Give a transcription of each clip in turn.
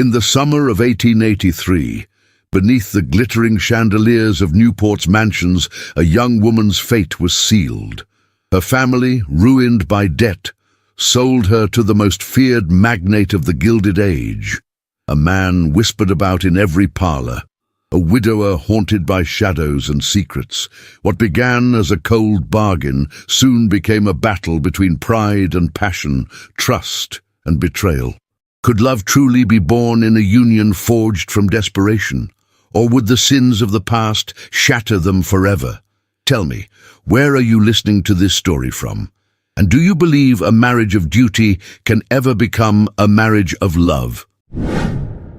In the summer of 1883, beneath the glittering chandeliers of Newport's mansions, a young woman's fate was sealed. Her family, ruined by debt, sold her to the most feared magnate of the Gilded Age, a man whispered about in every parlor, a widower haunted by shadows and secrets. What began as a cold bargain soon became a battle between pride and passion, trust and betrayal. Could love truly be born in a union forged from desperation, or would the sins of the past shatter them forever? Tell me, where are you listening to this story from? And do you believe a marriage of duty can ever become a marriage of love?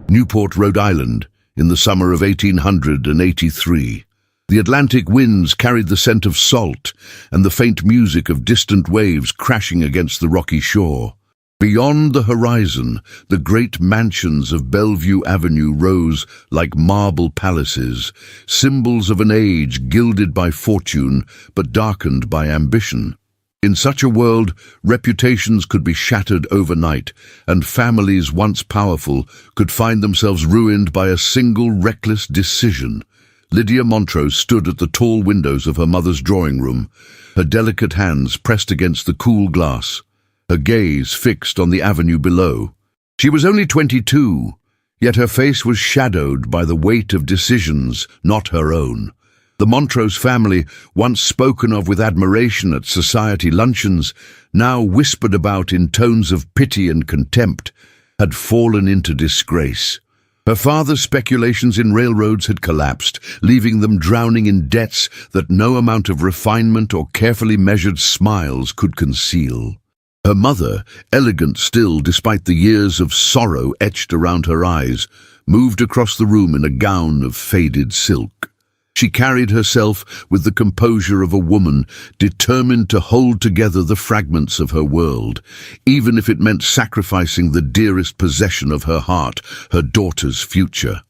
Newport, Rhode Island, in the summer of 1883. The Atlantic winds carried the scent of salt and the faint music of distant waves crashing against the rocky shore. Beyond the horizon, the great mansions of Bellevue Avenue rose like marble palaces, symbols of an age gilded by fortune but darkened by ambition. In such a world, reputations could be shattered overnight, and families once powerful could find themselves ruined by a single reckless decision. Lydia Montrose stood at the tall windows of her mother's drawing room, her delicate hands pressed against the cool glass, her gaze fixed on the avenue below. She was only 22, yet her face was shadowed by the weight of decisions not her own. The Montrose family, once spoken of with admiration at society luncheons, now whispered about in tones of pity and contempt, had fallen into disgrace. Her father's speculations in railroads had collapsed, leaving them drowning in debts that no amount of refinement or carefully measured smiles could conceal. Her mother, elegant still despite the years of sorrow etched around her eyes, moved across the room in a gown of faded silk. She carried herself with the composure of a woman determined to hold together the fragments of her world, even if it meant sacrificing the dearest possession of her heart, her daughter's future.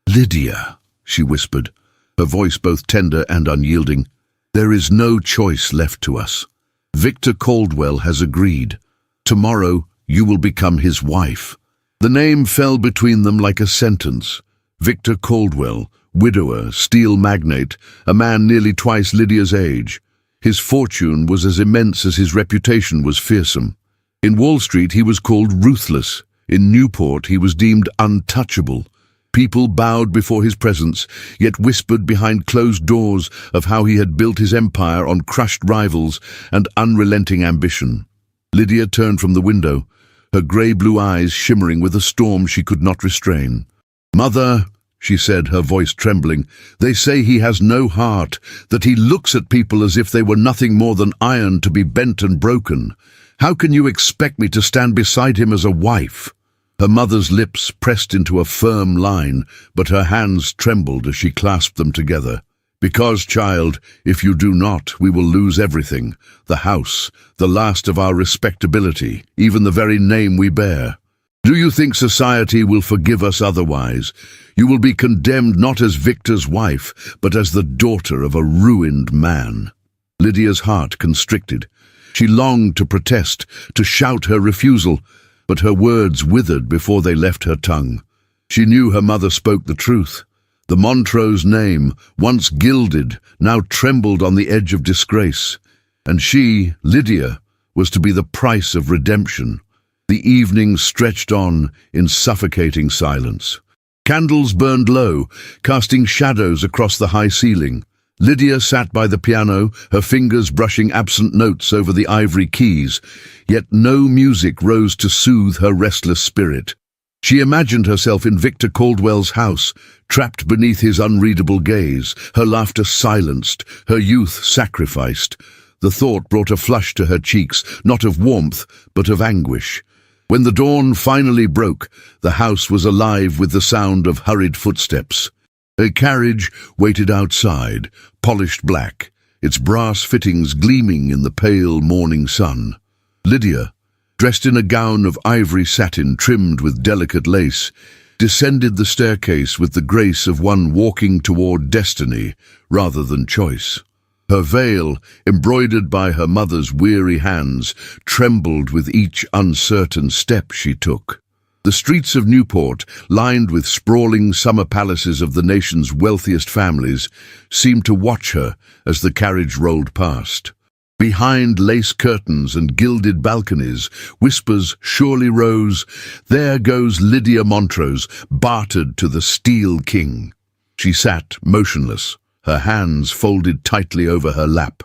"Lydia," she whispered, her voice both tender and unyielding, "there is no choice left to us. Victor Caldwell has agreed. Tomorrow you will become his wife." The name fell between them like a sentence. Victor Caldwell, widower, steel magnate, a man nearly twice Lydia's age. His fortune was as immense as his reputation was fearsome. In Wall Street he was called ruthless. In Newport he was deemed untouchable. People bowed before his presence, yet whispered behind closed doors of how he had built his empire on crushed rivals and unrelenting ambition. Lydia turned from the window, her grey-blue eyes shimmering with a storm she could not restrain. "Mother," she said, her voice trembling, "they say he has no heart, that he looks at people as if they were nothing more than iron to be bent and broken. How can you expect me to stand beside him as a wife?" Her mother's lips pressed into a firm line, but her hands trembled as she clasped them together. "Because, child, if you do not, we will lose everything. The house, the last of our respectability, even the very name we bear. Do you think society will forgive us otherwise? You will be condemned not as Victor's wife, but as the daughter of a ruined man." Lydia's heart constricted. She longed to protest, to shout her refusal, but her words withered before they left her tongue. She knew her mother spoke the truth. The Montrose name, once gilded, now trembled on the edge of disgrace. And she, Lydia, was to be the price of redemption. The evening stretched on in suffocating silence. Candles burned low, casting shadows across the high ceiling. Lydia sat by the piano, her fingers brushing absent notes over the ivory keys, yet no music rose to soothe her restless spirit. She imagined herself in Victor Caldwell's house, trapped beneath his unreadable gaze, her laughter silenced, her youth sacrificed. The thought brought a flush to her cheeks, not of warmth, but of anguish. When the dawn finally broke, the house was alive with the sound of hurried footsteps. A carriage waited outside, polished black, its brass fittings gleaming in the pale morning sun. Lydia, dressed in a gown of ivory satin trimmed with delicate lace, descended the staircase with the grace of one walking toward destiny rather than choice. Her veil, embroidered by her mother's weary hands, trembled with each uncertain step she took. The streets of Newport, lined with sprawling summer palaces of the nation's wealthiest families, seemed to watch her as the carriage rolled past. Behind lace curtains and gilded balconies, whispers surely rose, "There goes Lydia Montrose, bartered to the Steel King." She sat motionless, her hands folded tightly over her lap,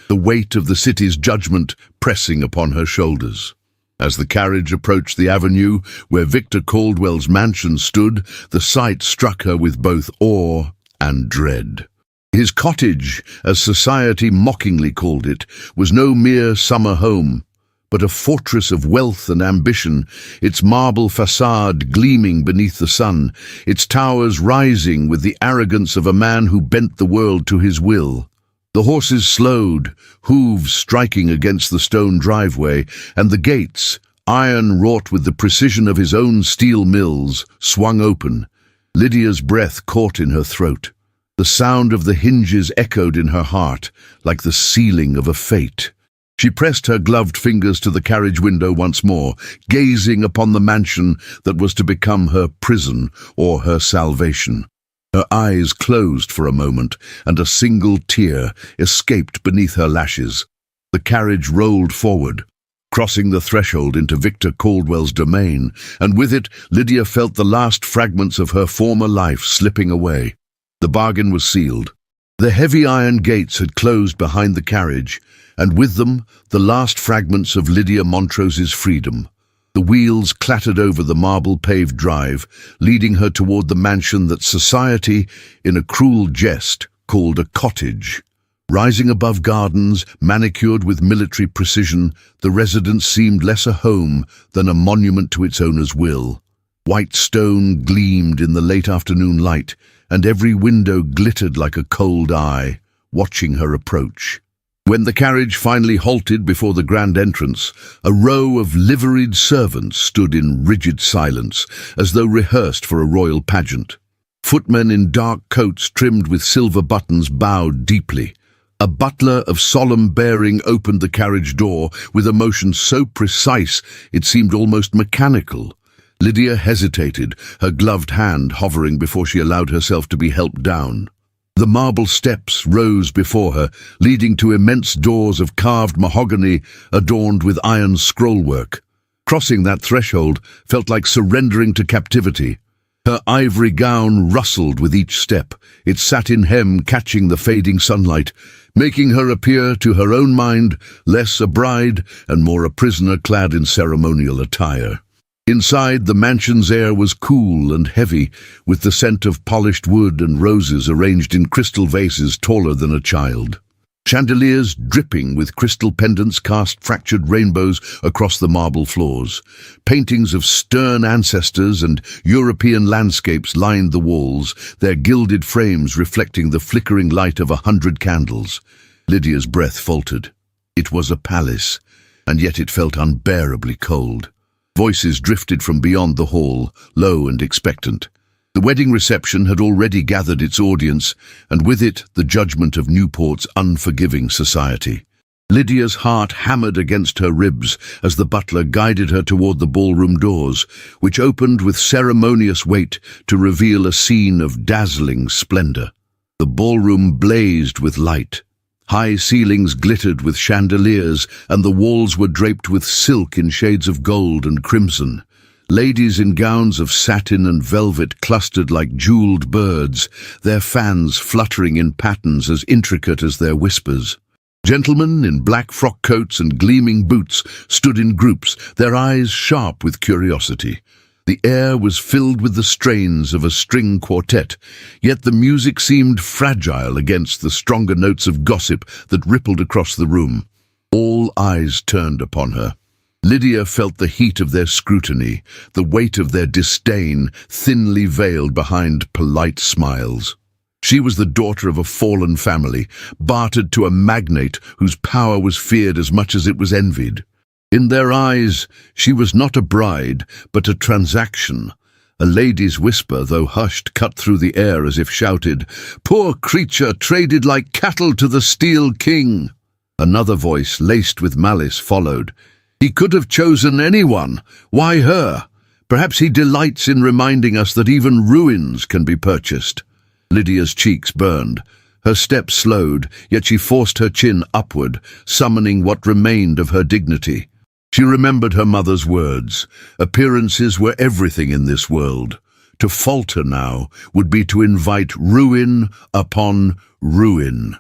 the weight of the city's judgment pressing upon her shoulders. As the carriage approached the avenue where Victor Caldwell's mansion stood, the sight struck her with both awe and dread. His cottage, as society mockingly called it, was no mere summer home, but a fortress of wealth and ambition, its marble facade gleaming beneath the sun, its towers rising with the arrogance of a man who bent the world to his will. The horses slowed, hooves striking against the stone driveway, and the gates, iron wrought with the precision of his own steel mills, swung open. Lydia's breath caught in her throat. The sound of the hinges echoed in her heart, like the sealing of a fate. She pressed her gloved fingers to the carriage window once more, gazing upon the mansion that was to become her prison or her salvation. Her eyes closed for a moment, and a single tear escaped beneath her lashes. The carriage rolled forward, crossing the threshold into Victor Caldwell's domain, and with it Lydia felt the last fragments of her former life slipping away. The bargain was sealed. The heavy iron gates had closed behind the carriage, and with them the last fragments of Lydia Montrose's freedom. The wheels clattered over the marble-paved drive, leading her toward the mansion that society, in a cruel jest, called a cottage. Rising above gardens, manicured with military precision, the residence seemed less a home than a monument to its owner's will. White stone gleamed in the late afternoon light, and every window glittered like a cold eye, watching her approach. When the carriage finally halted before the grand entrance, a row of liveried servants stood in rigid silence, as though rehearsed for a royal pageant. Footmen in dark coats trimmed with silver buttons bowed deeply. A butler of solemn bearing opened the carriage door with a motion so precise it seemed almost mechanical. Lydia hesitated, her gloved hand hovering before she allowed herself to be helped down. The marble steps rose before her, leading to immense doors of carved mahogany adorned with iron scrollwork. Crossing that threshold felt like surrendering to captivity. Her ivory gown rustled with each step, its satin hem catching the fading sunlight, making her appear to her own mind less a bride and more a prisoner clad in ceremonial attire. Inside, the mansion's air was cool and heavy, with the scent of polished wood and roses arranged in crystal vases taller than a child. Chandeliers dripping with crystal pendants cast fractured rainbows across the marble floors. Paintings of stern ancestors and European landscapes lined the walls, their gilded frames reflecting the flickering light of 100 candles. Lydia's breath faltered. It was a palace, and yet it felt unbearably cold. Voices drifted from beyond the hall, low and expectant. The wedding reception had already gathered its audience, and with it the judgment of Newport's unforgiving society. Lydia's heart hammered against her ribs as the butler guided her toward the ballroom doors, which opened with ceremonious weight to reveal a scene of dazzling splendor. The ballroom blazed with light. High ceilings glittered with chandeliers, and the walls were draped with silk in shades of gold and crimson. Ladies in gowns of satin and velvet clustered like jeweled birds, their fans fluttering in patterns as intricate as their whispers. Gentlemen in black frock coats and gleaming boots stood in groups, their eyes sharp with curiosity. The air was filled with the strains of a string quartet, yet the music seemed fragile against the stronger notes of gossip that rippled across the room. All eyes turned upon her. Lydia felt the heat of their scrutiny, the weight of their disdain thinly veiled behind polite smiles. She was the daughter of a fallen family, bartered to a magnate whose power was feared as much as it was envied. In their eyes, she was not a bride, but a transaction. A lady's whisper, though hushed, cut through the air as if shouted, "Poor creature traded like cattle to the Steel King." Another voice, laced with malice, followed. "He could have chosen anyone. Why her? Perhaps he delights in reminding us that even ruins can be purchased. Lydia's cheeks burned. Her steps slowed, yet she forced her chin upward, summoning what remained of her dignity. She remembered her mother's words. Appearances were everything in this world. To falter now would be to invite ruin upon ruin.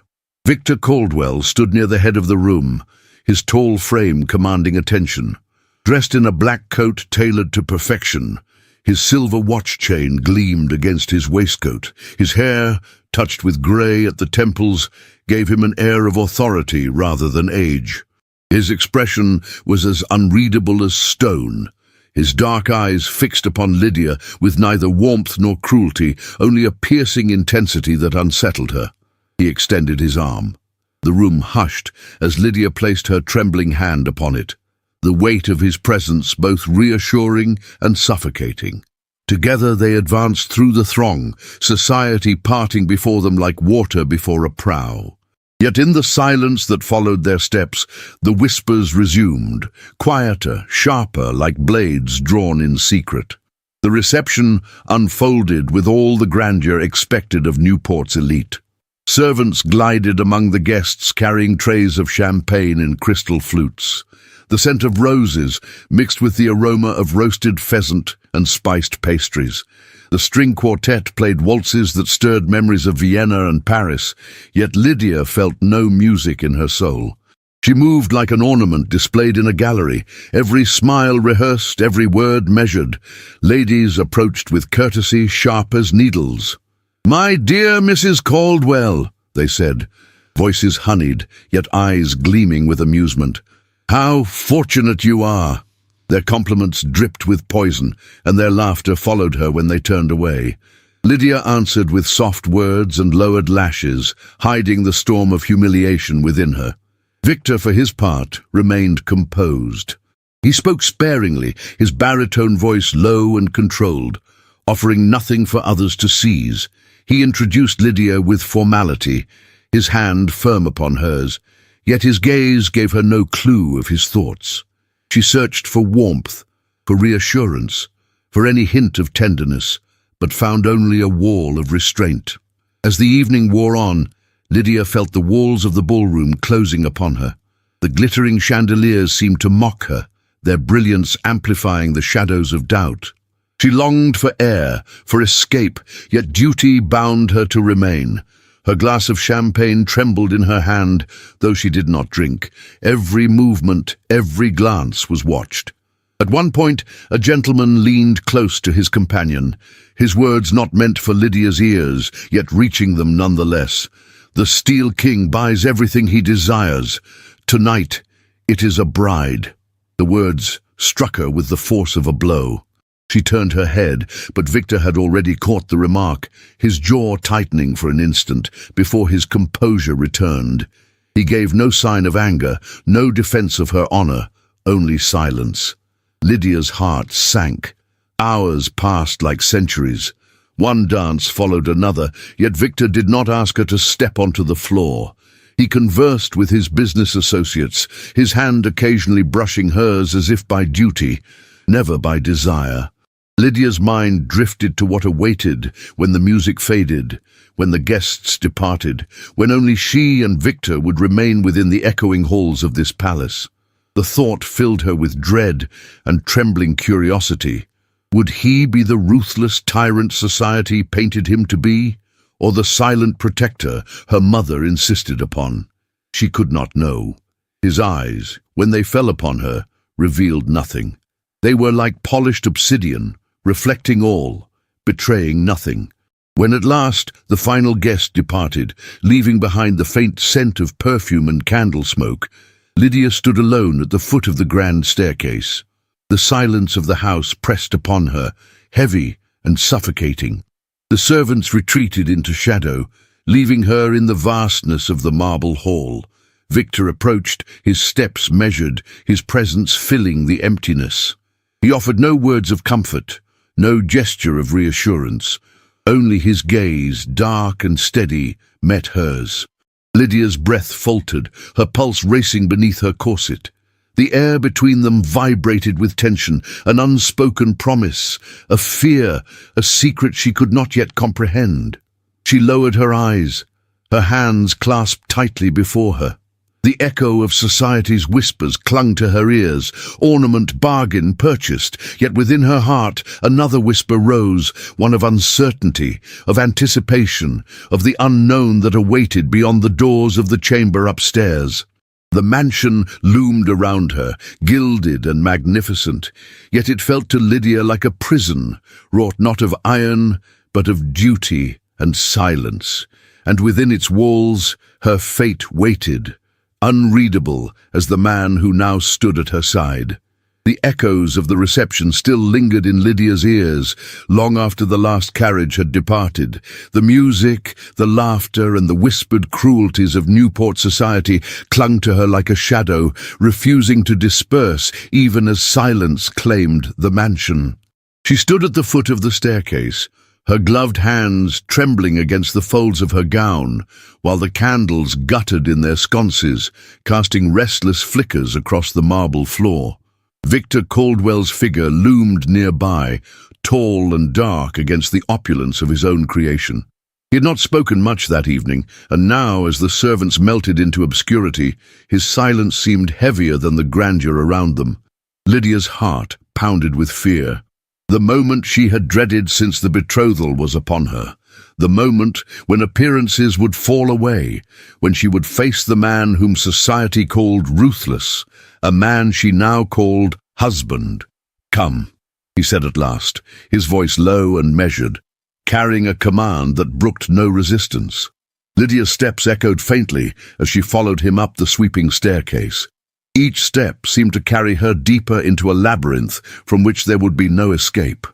Victor Caldwell stood near the head of the room, his tall frame commanding attention. Dressed in a black coat tailored to perfection, his silver watch chain gleamed against his waistcoat. His hair, touched with grey at the temples, gave him an air of authority rather than age. His expression was as unreadable as stone, his dark eyes fixed upon Lydia with neither warmth nor cruelty, only a piercing intensity that unsettled her. He extended his arm. The room hushed as Lydia placed her trembling hand upon it, the weight of his presence both reassuring and suffocating. Together they advanced through the throng, society parting before them like water before a prow. Yet in the silence that followed their steps, the whispers resumed, quieter, sharper, like blades drawn in secret. The reception unfolded with all the grandeur expected of Newport's elite. Servants glided among the guests carrying trays of champagne in crystal flutes. The scent of roses mixed with the aroma of roasted pheasant and spiced pastries. The string quartet played waltzes that stirred memories of Vienna and Paris, yet Lydia felt no music in her soul. She moved like an ornament displayed in a gallery, every smile rehearsed, every word measured. Ladies approached with courtesy sharp as needles. "My dear Mrs. Caldwell," they said, voices honeyed, yet eyes gleaming with amusement. "How fortunate you are!" Their compliments dripped with poison, and their laughter followed her when they turned away. Lydia answered with soft words and lowered lashes, hiding the storm of humiliation within her. Victor, for his part, remained composed. He spoke sparingly, his baritone voice low and controlled, offering nothing for others to seize. He introduced Lydia with formality, his hand firm upon hers, yet his gaze gave her no clue of his thoughts. She searched for warmth, for reassurance, for any hint of tenderness, but found only a wall of restraint. As the evening wore on, Lydia felt the walls of the ballroom closing upon her. The glittering chandeliers seemed to mock her, their brilliance amplifying the shadows of doubt. She longed for air, for escape, yet duty bound her to remain. Her glass of champagne trembled in her hand, though she did not drink. Every movement, every glance was watched. At one point, a gentleman leaned close to his companion, his words not meant for Lydia's ears, yet reaching them nonetheless. "The Steel King buys everything he desires. Tonight, it is a bride." The words struck her with the force of a blow. She turned her head, but Victor had already caught the remark, his jaw tightening for an instant before his composure returned. He gave no sign of anger, no defense of her honor, only silence. Lydia's heart sank. Hours passed like centuries. One dance followed another, yet Victor did not ask her to step onto the floor. He conversed with his business associates, his hand occasionally brushing hers as if by duty, never by desire. Lydia's mind drifted to what awaited when the music faded, when the guests departed, when only she and Victor would remain within the echoing halls of this palace. The thought filled her with dread and trembling curiosity. Would he be the ruthless tyrant society painted him to be, or the silent protector her mother insisted upon? She could not know. His eyes, when they fell upon her, revealed nothing. They were like polished obsidian, reflecting all, betraying nothing. When at last the final guest departed, leaving behind the faint scent of perfume and candle smoke, Lydia stood alone at the foot of the grand staircase. The silence of the house pressed upon her, heavy and suffocating. The servants retreated into shadow, leaving her in the vastness of the marble hall. Victor approached, his steps measured, his presence filling the emptiness. He offered no words of comfort, no gesture of reassurance. Only his gaze, dark and steady, met hers. Lydia's breath faltered, her pulse racing beneath her corset. The air between them vibrated with tension, an unspoken promise, a fear, a secret she could not yet comprehend. She lowered her eyes, her hands clasped tightly before her. The echo of society's whispers clung to her ears, ornament, bargain, purchased, yet within her heart another whisper rose, one of uncertainty, of anticipation, of the unknown that awaited beyond the doors of the chamber upstairs. The mansion loomed around her, gilded and magnificent, yet it felt to Lydia like a prison, wrought not of iron, but of duty and silence, and within its walls her fate waited, unreadable as the man who now stood at her side. The echoes of the reception still lingered in Lydia's ears, long after the last carriage had departed. The music, the laughter, and the whispered cruelties of Newport society clung to her like a shadow, refusing to disperse even as silence claimed the mansion. She stood at the foot of the staircase, her gloved hands trembling against the folds of her gown, while the candles guttered in their sconces, casting restless flickers across the marble floor. Victor Caldwell's figure loomed nearby, tall and dark against the opulence of his own creation. He had not spoken much that evening, and now, as the servants melted into obscurity, his silence seemed heavier than the grandeur around them. Lydia's heart pounded with fear. The moment she had dreaded since the betrothal was upon her. The moment when appearances would fall away, when she would face the man whom society called ruthless, a man she now called husband. "Come," he said at last, his voice low and measured, carrying a command that brooked no resistance. Lydia's steps echoed faintly as she followed him up the sweeping staircase. Each step seemed to carry her deeper into a labyrinth from which there would be no escape.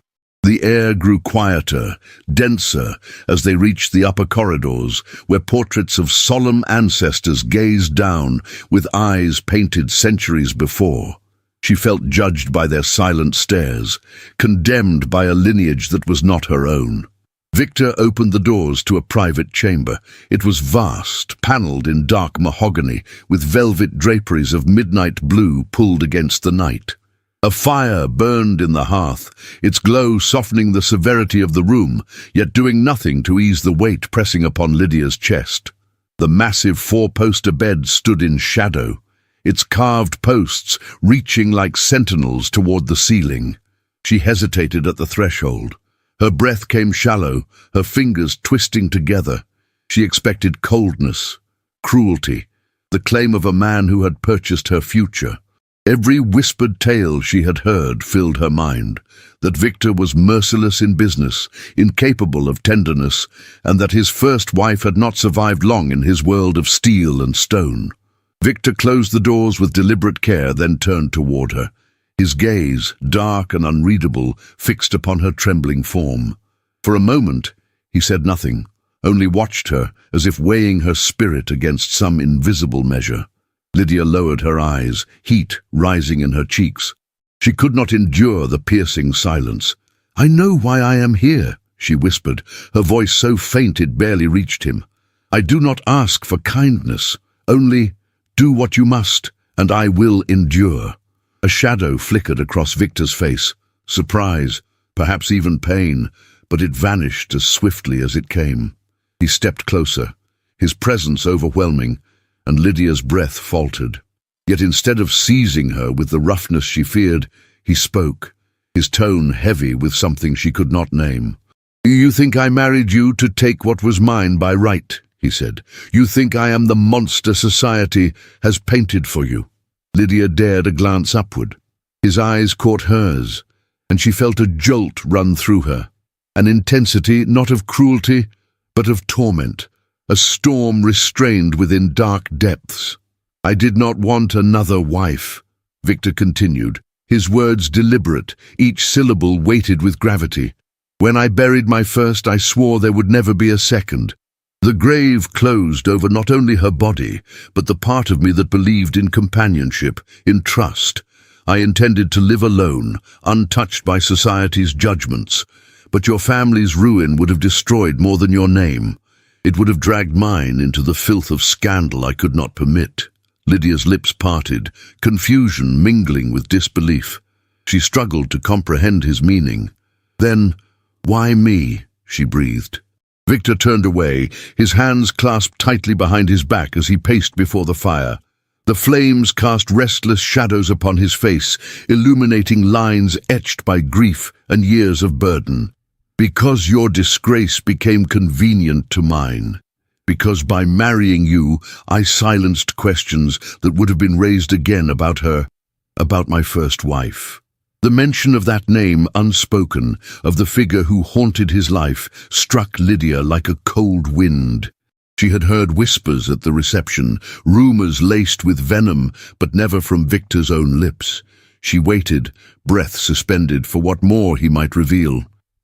The air grew quieter, denser, as they reached the upper corridors, where portraits of solemn ancestors gazed down with eyes painted centuries before. She felt judged by their silent stares, condemned by a lineage that was not her own. Victor opened the doors to a private chamber. It was vast, panelled in dark mahogany, with velvet draperies of midnight blue pulled against the night. A fire burned in the hearth, its glow softening the severity of the room, yet doing nothing to ease the weight pressing upon Lydia's chest. The massive four-poster bed stood in shadow, its carved posts reaching like sentinels toward the ceiling. She hesitated at the threshold. Her breath came shallow, her fingers twisting together. She expected coldness, cruelty, the claim of a man who had purchased her future. Every whispered tale she had heard filled her mind, that Victor was merciless in business, incapable of tenderness, and that his first wife had not survived long in his world of steel and stone. Victor closed the doors with deliberate care, then turned toward her. His gaze, dark and unreadable, fixed upon her trembling form. For a moment, he said nothing, only watched her as if weighing her spirit against some invisible measure. Lydia lowered her eyes, heat rising in her cheeks. She could not endure the piercing silence. "I know why I am here," she whispered, her voice so faint it barely reached him. "I do not ask for kindness, only do what you must, and I will endure." A shadow flickered across Victor's face, surprise, perhaps even pain, but it vanished as swiftly as it came. He stepped closer, his presence overwhelming, and Lydia's breath faltered. Yet instead of seizing her with the roughness she feared, he spoke, his tone heavy with something she could not name. "You think I married you to take what was mine by right," he said. "You think I am the monster society has painted for you." Lydia dared a glance upward. His eyes caught hers, and she felt a jolt run through her, an intensity not of cruelty, but of torment, a storm restrained within dark depths. "I did not want another wife," Victor continued, his words deliberate, each syllable weighted with gravity. "When I buried my first, I swore there would never be a second. The grave closed over not only her body, but the part of me that believed in companionship, in trust. I intended to live alone, untouched by society's judgments. But your family's ruin would have destroyed more than your name. It would have dragged mine into the filth of scandal I could not permit." Lydia's lips parted, confusion mingling with disbelief. She struggled to comprehend his meaning. Then, "Why me?" she breathed. Victor turned away, his hands clasped tightly behind his back as he paced before the fire. The flames cast restless shadows upon his face, illuminating lines etched by grief and years of burden. "Because your disgrace became convenient to mine. Because by marrying you, I silenced questions that would have been raised again about her, about my first wife." The mention of that name, unspoken, of the figure who haunted his life, struck Lydia like a cold wind. She had heard whispers at the reception, rumors laced with venom, but never from Victor's own lips. She waited, breath suspended, for what more he might reveal.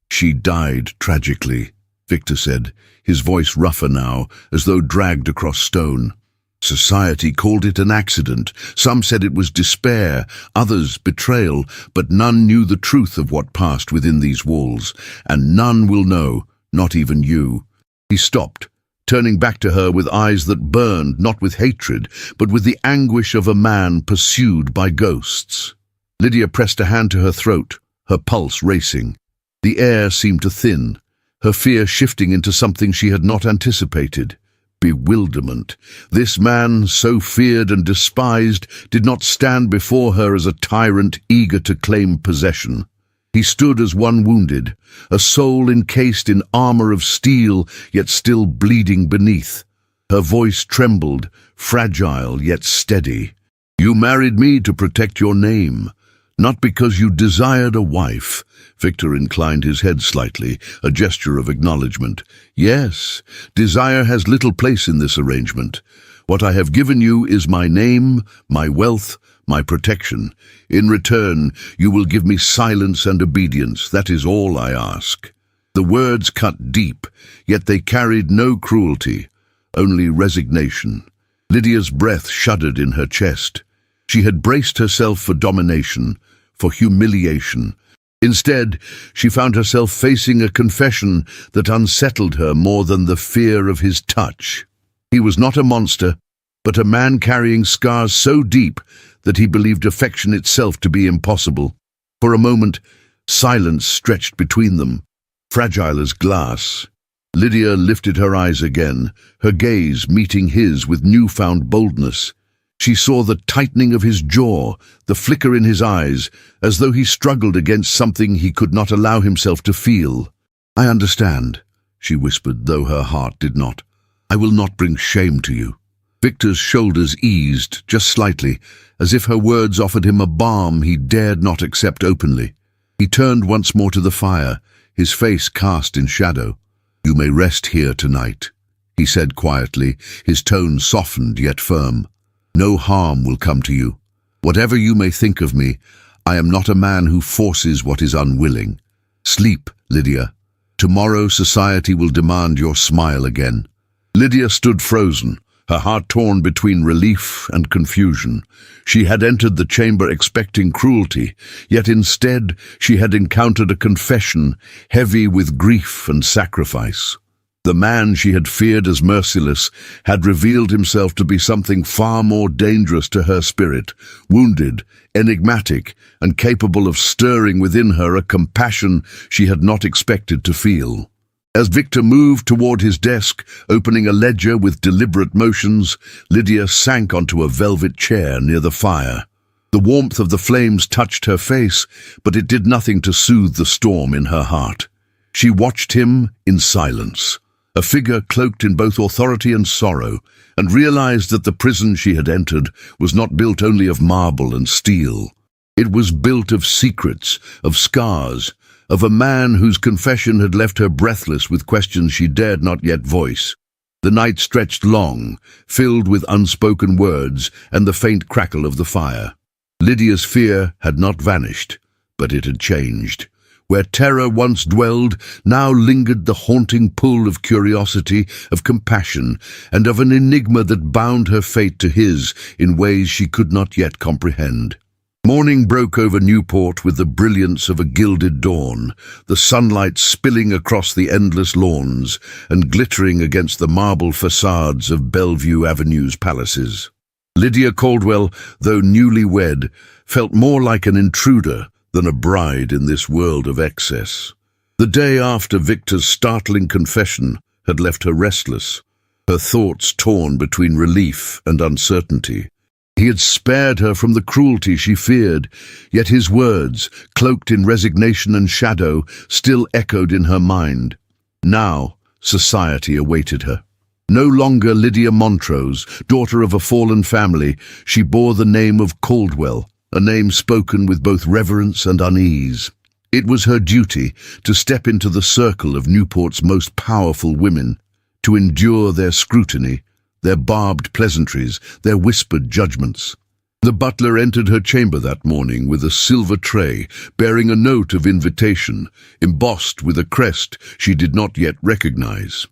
"She died tragically," Victor said, his voice rougher now, as though dragged across stone. Society called it an accident. Some said it was despair, others betrayal, but none knew the truth of what passed within these walls, and none will know, not even you. He stopped, turning back to her with eyes that burned, not with hatred, but with the anguish of a man pursued by ghosts. Lydia pressed a hand to her throat, her pulse racing. The air seemed to thin, her fear shifting into something she had not anticipated. Bewilderment. This man, so feared and despised, did not stand before her as a tyrant eager to claim possession. He stood as one wounded, a soul encased in armor of steel, yet still bleeding beneath. Her voice trembled, fragile yet steady. "You married me to protect your name, not because you desired a wife." Victor inclined his head slightly, a gesture of acknowledgement. "Yes, desire has little place in this arrangement. What I have given you is my name, my wealth, my protection. In return, you will give me silence and obedience. That is all I ask." The words cut deep, yet they carried no cruelty, only resignation. Lydia's breath shuddered in her chest. She had braced herself for domination, for humiliation. Instead, she found herself facing a confession that unsettled her more than the fear of his touch. He was not a monster, but a man carrying scars so deep that he believed affection itself to be impossible. For a moment, silence stretched between them, fragile as glass. Lydia lifted her eyes again, her gaze meeting his with newfound boldness. She saw the tightening of his jaw, the flicker in his eyes, as though he struggled against something he could not allow himself to feel. "I understand," she whispered, though her heart did not. "I will not bring shame to you." Victor's shoulders eased, just slightly, as if her words offered him a balm he dared not accept openly. He turned once more to the fire, his face cast in shadow. "You may rest here tonight," he said quietly, his tone softened yet firm. "No harm will come to you. Whatever you may think of me, I am not a man who forces what is unwilling. Sleep, Lydia. Tomorrow society will demand your smile again." Lydia stood frozen, her heart torn between relief and confusion. She had entered the chamber expecting cruelty, yet instead she had encountered a confession heavy with grief and sacrifice. The man she had feared as merciless had revealed himself to be something far more dangerous to her spirit, wounded, enigmatic, and capable of stirring within her a compassion she had not expected to feel. As Victor moved toward his desk, opening a ledger with deliberate motions, Lydia sank onto a velvet chair near the fire. The warmth of the flames touched her face, but it did nothing to soothe the storm in her heart. She watched him in silence, a figure cloaked in both authority and sorrow, and realized that the prison she had entered was not built only of marble and steel. It was built of secrets, of scars, of a man whose confession had left her breathless with questions she dared not yet voice. The night stretched long, filled with unspoken words and the faint crackle of the fire. Lydia's fear had not vanished, but it had changed. Where terror once dwelled, now lingered the haunting pull of curiosity, of compassion, and of an enigma that bound her fate to his in ways she could not yet comprehend. Morning broke over Newport with the brilliance of a gilded dawn, the sunlight spilling across the endless lawns and glittering against the marble facades of Bellevue Avenue's palaces. Lydia Caldwell, though newly wed, felt more like an intruder than a bride in this world of excess. The day after Victor's startling confession had left her restless, her thoughts torn between relief and uncertainty. He had spared her from the cruelty she feared, yet his words, cloaked in resignation and shadow, still echoed in her mind. Now, society awaited her. No longer Lydia Montrose, daughter of a fallen family, she bore the name of Caldwell, a name spoken with both reverence and unease. It was her duty to step into the circle of Newport's most powerful women, to endure their scrutiny, their barbed pleasantries, their whispered judgments. The butler entered her chamber that morning with a silver tray bearing a note of invitation, embossed with a crest she did not yet recognize.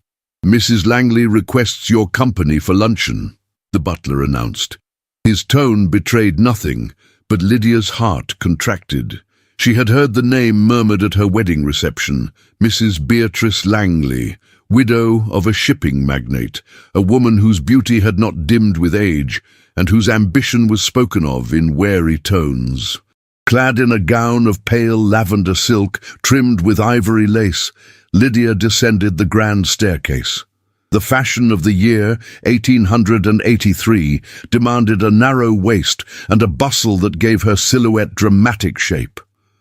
"Mrs. Langley requests your company for luncheon," the butler announced. His tone betrayed nothing, but Lydia's heart contracted. She had heard the name murmured at her wedding reception, Mrs. Beatrice Langley, widow of a shipping magnate, a woman whose beauty had not dimmed with age, and whose ambition was spoken of in wary tones. Clad in a gown of pale lavender silk, trimmed with ivory lace, Lydia descended the grand staircase. The fashion of the year, 1883, demanded a narrow waist and a bustle that gave her silhouette dramatic shape.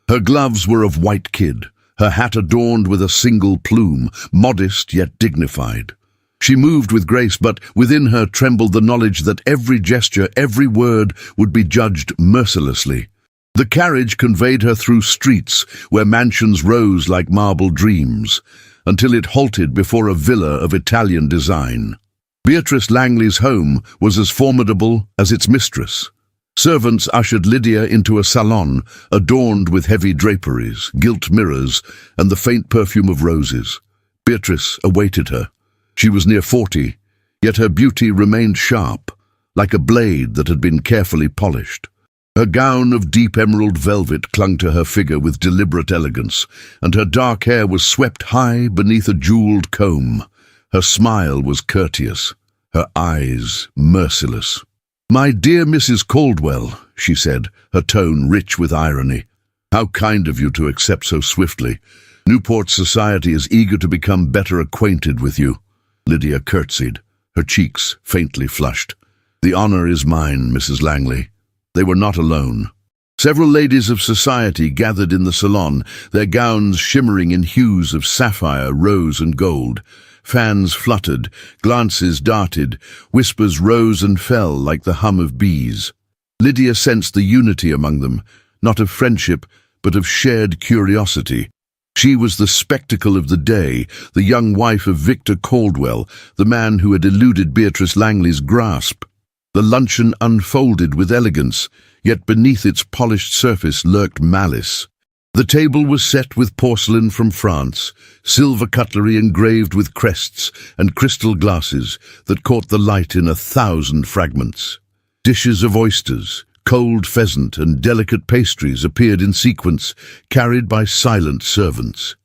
Her gloves were of white kid, her hat adorned with a single plume, modest yet dignified. She moved with grace, but within her trembled the knowledge that every gesture, every word would be judged mercilessly. The carriage conveyed her through streets where mansions rose like marble dreams, until it halted before a villa of Italian design. Beatrice Langley's home was as formidable as its mistress. Servants ushered Lydia into a salon adorned with heavy draperies, gilt mirrors, and the faint perfume of roses. Beatrice awaited her. She was near 40, yet her beauty remained sharp, like a blade that had been carefully polished. Her gown of deep emerald velvet clung to her figure with deliberate elegance, and her dark hair was swept high beneath a jeweled comb. Her smile was courteous, her eyes merciless. "My dear Mrs. Caldwell," she said, her tone rich with irony, "how kind of you to accept so swiftly. Newport society is eager to become better acquainted with you." Lydia curtsied, her cheeks faintly flushed. "The honor is mine, Mrs. Langley." They were not alone. Several ladies of society gathered in the salon, their gowns shimmering in hues of sapphire, rose, and gold. Fans fluttered, glances darted, whispers rose and fell like the hum of bees. Lydia sensed the unity among them, not of friendship, but of shared curiosity. She was the spectacle of the day, the young wife of Victor Caldwell, the man who had eluded Beatrice Langley's grasp. The luncheon unfolded with elegance, yet beneath its polished surface lurked malice. The table was set with porcelain from France, silver cutlery engraved with crests, and crystal glasses that caught the light in 1,000 fragments. Dishes of oysters, cold pheasant, and delicate pastries appeared in sequence, carried by silent servants.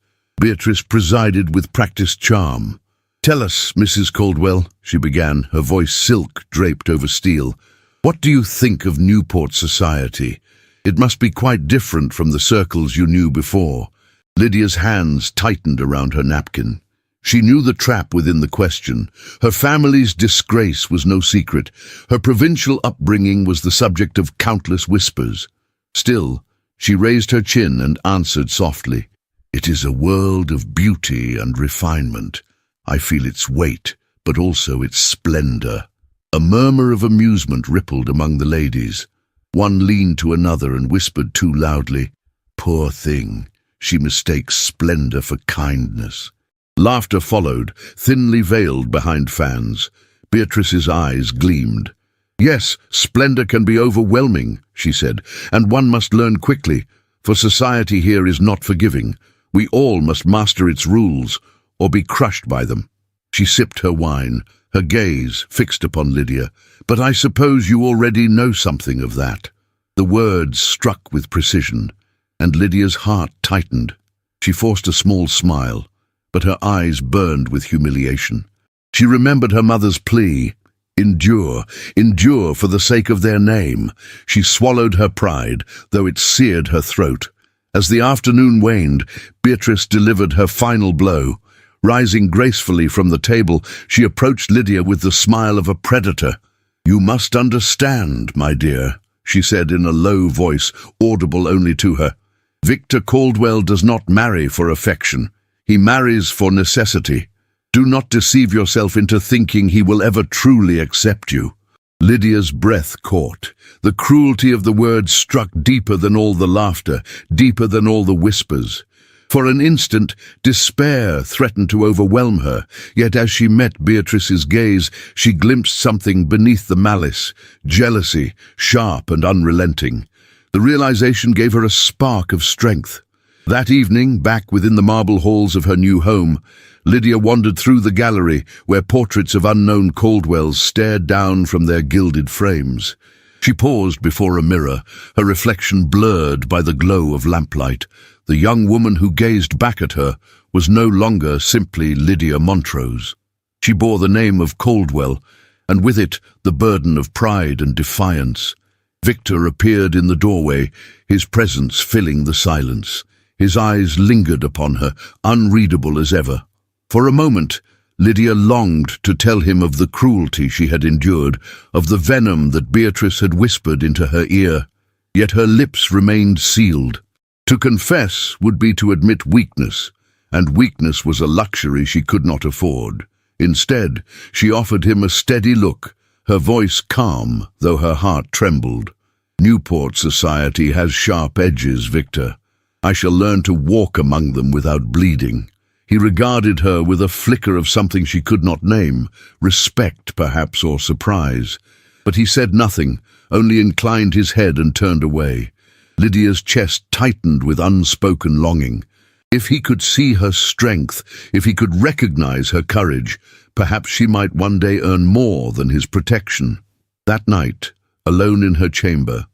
Beatrice presided with practiced charm. "Tell us, Mrs. Caldwell," she began, her voice silk draped over steel. "What do you think of Newport society? It must be quite different from the circles you knew before." Lydia's hands tightened around her napkin. She knew the trap within the question. Her family's disgrace was no secret. Her provincial upbringing was the subject of countless whispers. Still, she raised her chin and answered softly, "It is a world of beauty and refinement. I feel its weight, but also its splendor." A murmur of amusement rippled among the ladies. One leaned to another and whispered too loudly, "Poor thing, she mistakes splendor for kindness." Laughter followed, thinly veiled behind fans. Beatrice's eyes gleamed. "Yes, splendor can be overwhelming," she said, "and one must learn quickly, for society here is not forgiving. We all must master its rules, or be crushed by them." She sipped her wine, her gaze fixed upon Lydia. "But I suppose you already know something of that." The words struck with precision, and Lydia's heart tightened. She forced a small smile, but her eyes burned with humiliation. She remembered her mother's plea, Endure, endure for the sake of their name. She swallowed her pride, though it seared her throat. As the afternoon waned, Beatrice delivered her final blow. Rising gracefully from the table, she approached Lydia with the smile of a predator. "You must understand, my dear," she said in a low voice, audible only to her. "Victor Caldwell does not marry for affection. He marries for necessity. Do not deceive yourself into thinking he will ever truly accept you." Lydia's breath caught. The cruelty of the words struck deeper than all the laughter, deeper than all the whispers. For an instant, despair threatened to overwhelm her, yet as she met Beatrice's gaze, she glimpsed something beneath the malice, jealousy, sharp and unrelenting. The realization gave her a spark of strength. That evening, back within the marble halls of her new home, Lydia wandered through the gallery where portraits of unknown Caldwells stared down from their gilded frames. She paused before a mirror, her reflection blurred by the glow of lamplight. The young woman who gazed back at her was no longer simply Lydia Montrose. She bore the name of Caldwell, and with it the burden of pride and defiance. Victor appeared in the doorway, his presence filling the silence. His eyes lingered upon her, unreadable as ever. For a moment, Lydia longed to tell him of the cruelty she had endured, of the venom that Beatrice had whispered into her ear. Yet her lips remained sealed. To confess would be to admit weakness, and weakness was a luxury she could not afford. Instead, she offered him a steady look, her voice calm, though her heart trembled. "Newport society has sharp edges, Victor. I shall learn to walk among them without bleeding." He regarded her with a flicker of something she could not name, respect perhaps, or surprise. But he said nothing, only inclined his head and turned away. Lydia's chest tightened with unspoken longing. If he could see her strength, if he could recognize her courage, perhaps she might one day earn more than his protection. That night, alone in her chamber,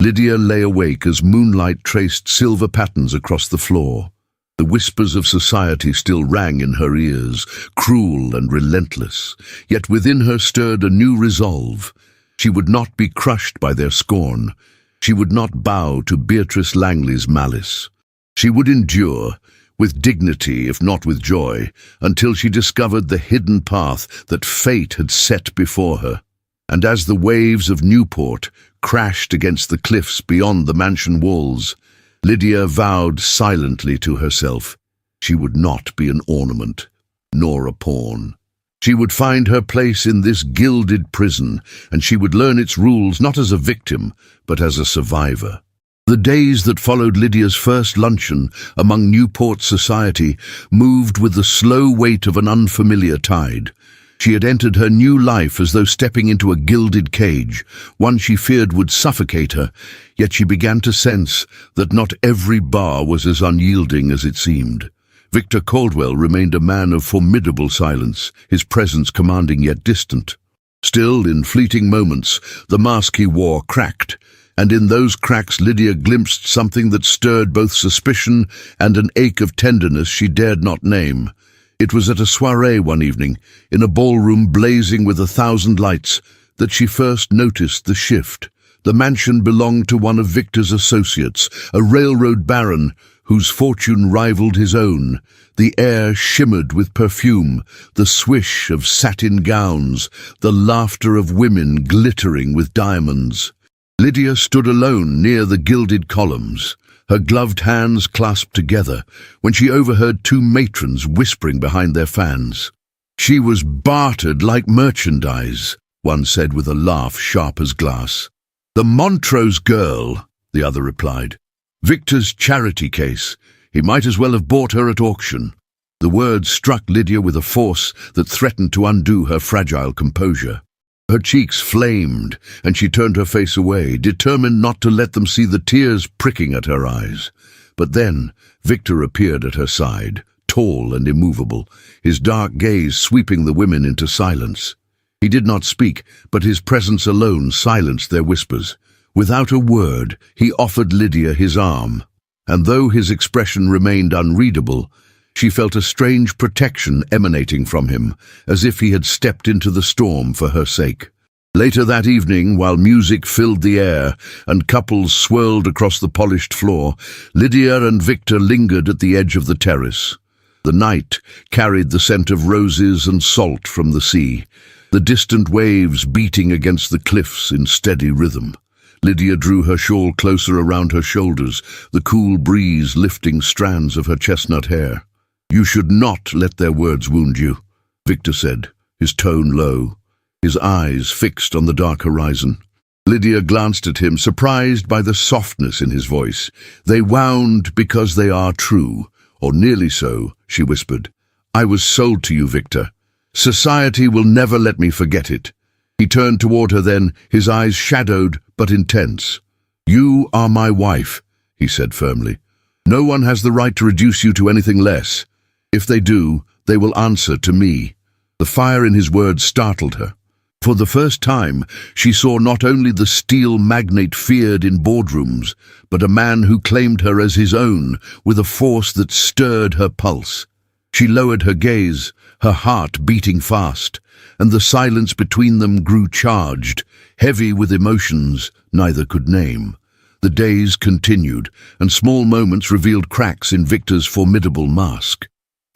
Lydia lay awake as moonlight traced silver patterns across the floor. The whispers of society still rang in her ears, cruel and relentless, yet within her stirred a new resolve. She would not be crushed by their scorn. She would not bow to Beatrice Langley's malice. She would endure, with dignity if not with joy, until she discovered the hidden path that fate had set before her. And as the waves of Newport crashed against the cliffs beyond the mansion walls, Lydia vowed silently to herself she would not be an ornament, nor a pawn. She would find her place in this gilded prison, and she would learn its rules not as a victim, but as a survivor. The days that followed Lydia's first luncheon among Newport society moved with the slow weight of an unfamiliar tide. She had entered her new life as though stepping into a gilded cage, one she feared would suffocate her, yet she began to sense that not every bar was as unyielding as it seemed. Victor Caldwell remained a man of formidable silence, his presence commanding yet distant. Still, in fleeting moments, the mask he wore cracked, and in those cracks Lydia glimpsed something that stirred both suspicion and an ache of tenderness she dared not name. It was at a soirée one evening, in a ballroom blazing with 1,000 lights, that she first noticed the shift. The mansion belonged to one of Victor's associates, a railroad baron whose fortune rivaled his own. The air shimmered with perfume, the swish of satin gowns, the laughter of women glittering with diamonds. Lydia stood alone near the gilded columns, her gloved hands clasped together, when she overheard two matrons whispering behind their fans. "She was bartered like merchandise," one said with a laugh sharp as glass. "The Montrose girl," the other replied. "Victor's charity case. He might as well have bought her at auction." The words struck Lydia with a force that threatened to undo her fragile composure. Her cheeks flamed, and she turned her face away, determined not to let them see the tears pricking at her eyes. But then Victor appeared at her side, tall and immovable, his dark gaze sweeping the women into silence. He did not speak, but his presence alone silenced their whispers. Without a word, he offered Lydia his arm, and though his expression remained unreadable, she felt a strange protection emanating from him, as if he had stepped into the storm for her sake. Later that evening, while music filled the air and couples swirled across the polished floor, Lydia and Victor lingered at the edge of the terrace. The night carried the scent of roses and salt from the sea, the distant waves beating against the cliffs in steady rhythm. Lydia drew her shawl closer around her shoulders, the cool breeze lifting strands of her chestnut hair. "You should not let their words wound you," Victor said, his tone low, his eyes fixed on the dark horizon. Lydia glanced at him, surprised by the softness in his voice. "They wound because they are true, or nearly so," she whispered. "I was sold to you, Victor. Society will never let me forget it." He turned toward her then, his eyes shadowed but intense. "You are my wife," he said firmly. "No one has the right to reduce you to anything less. If they do, they will answer to me." The fire in his words startled her. For the first time, she saw not only the steel magnate feared in boardrooms, but a man who claimed her as his own with a force that stirred her pulse. She lowered her gaze, her heart beating fast, and the silence between them grew charged, heavy with emotions neither could name. The days continued, and small moments revealed cracks in Victor's formidable mask.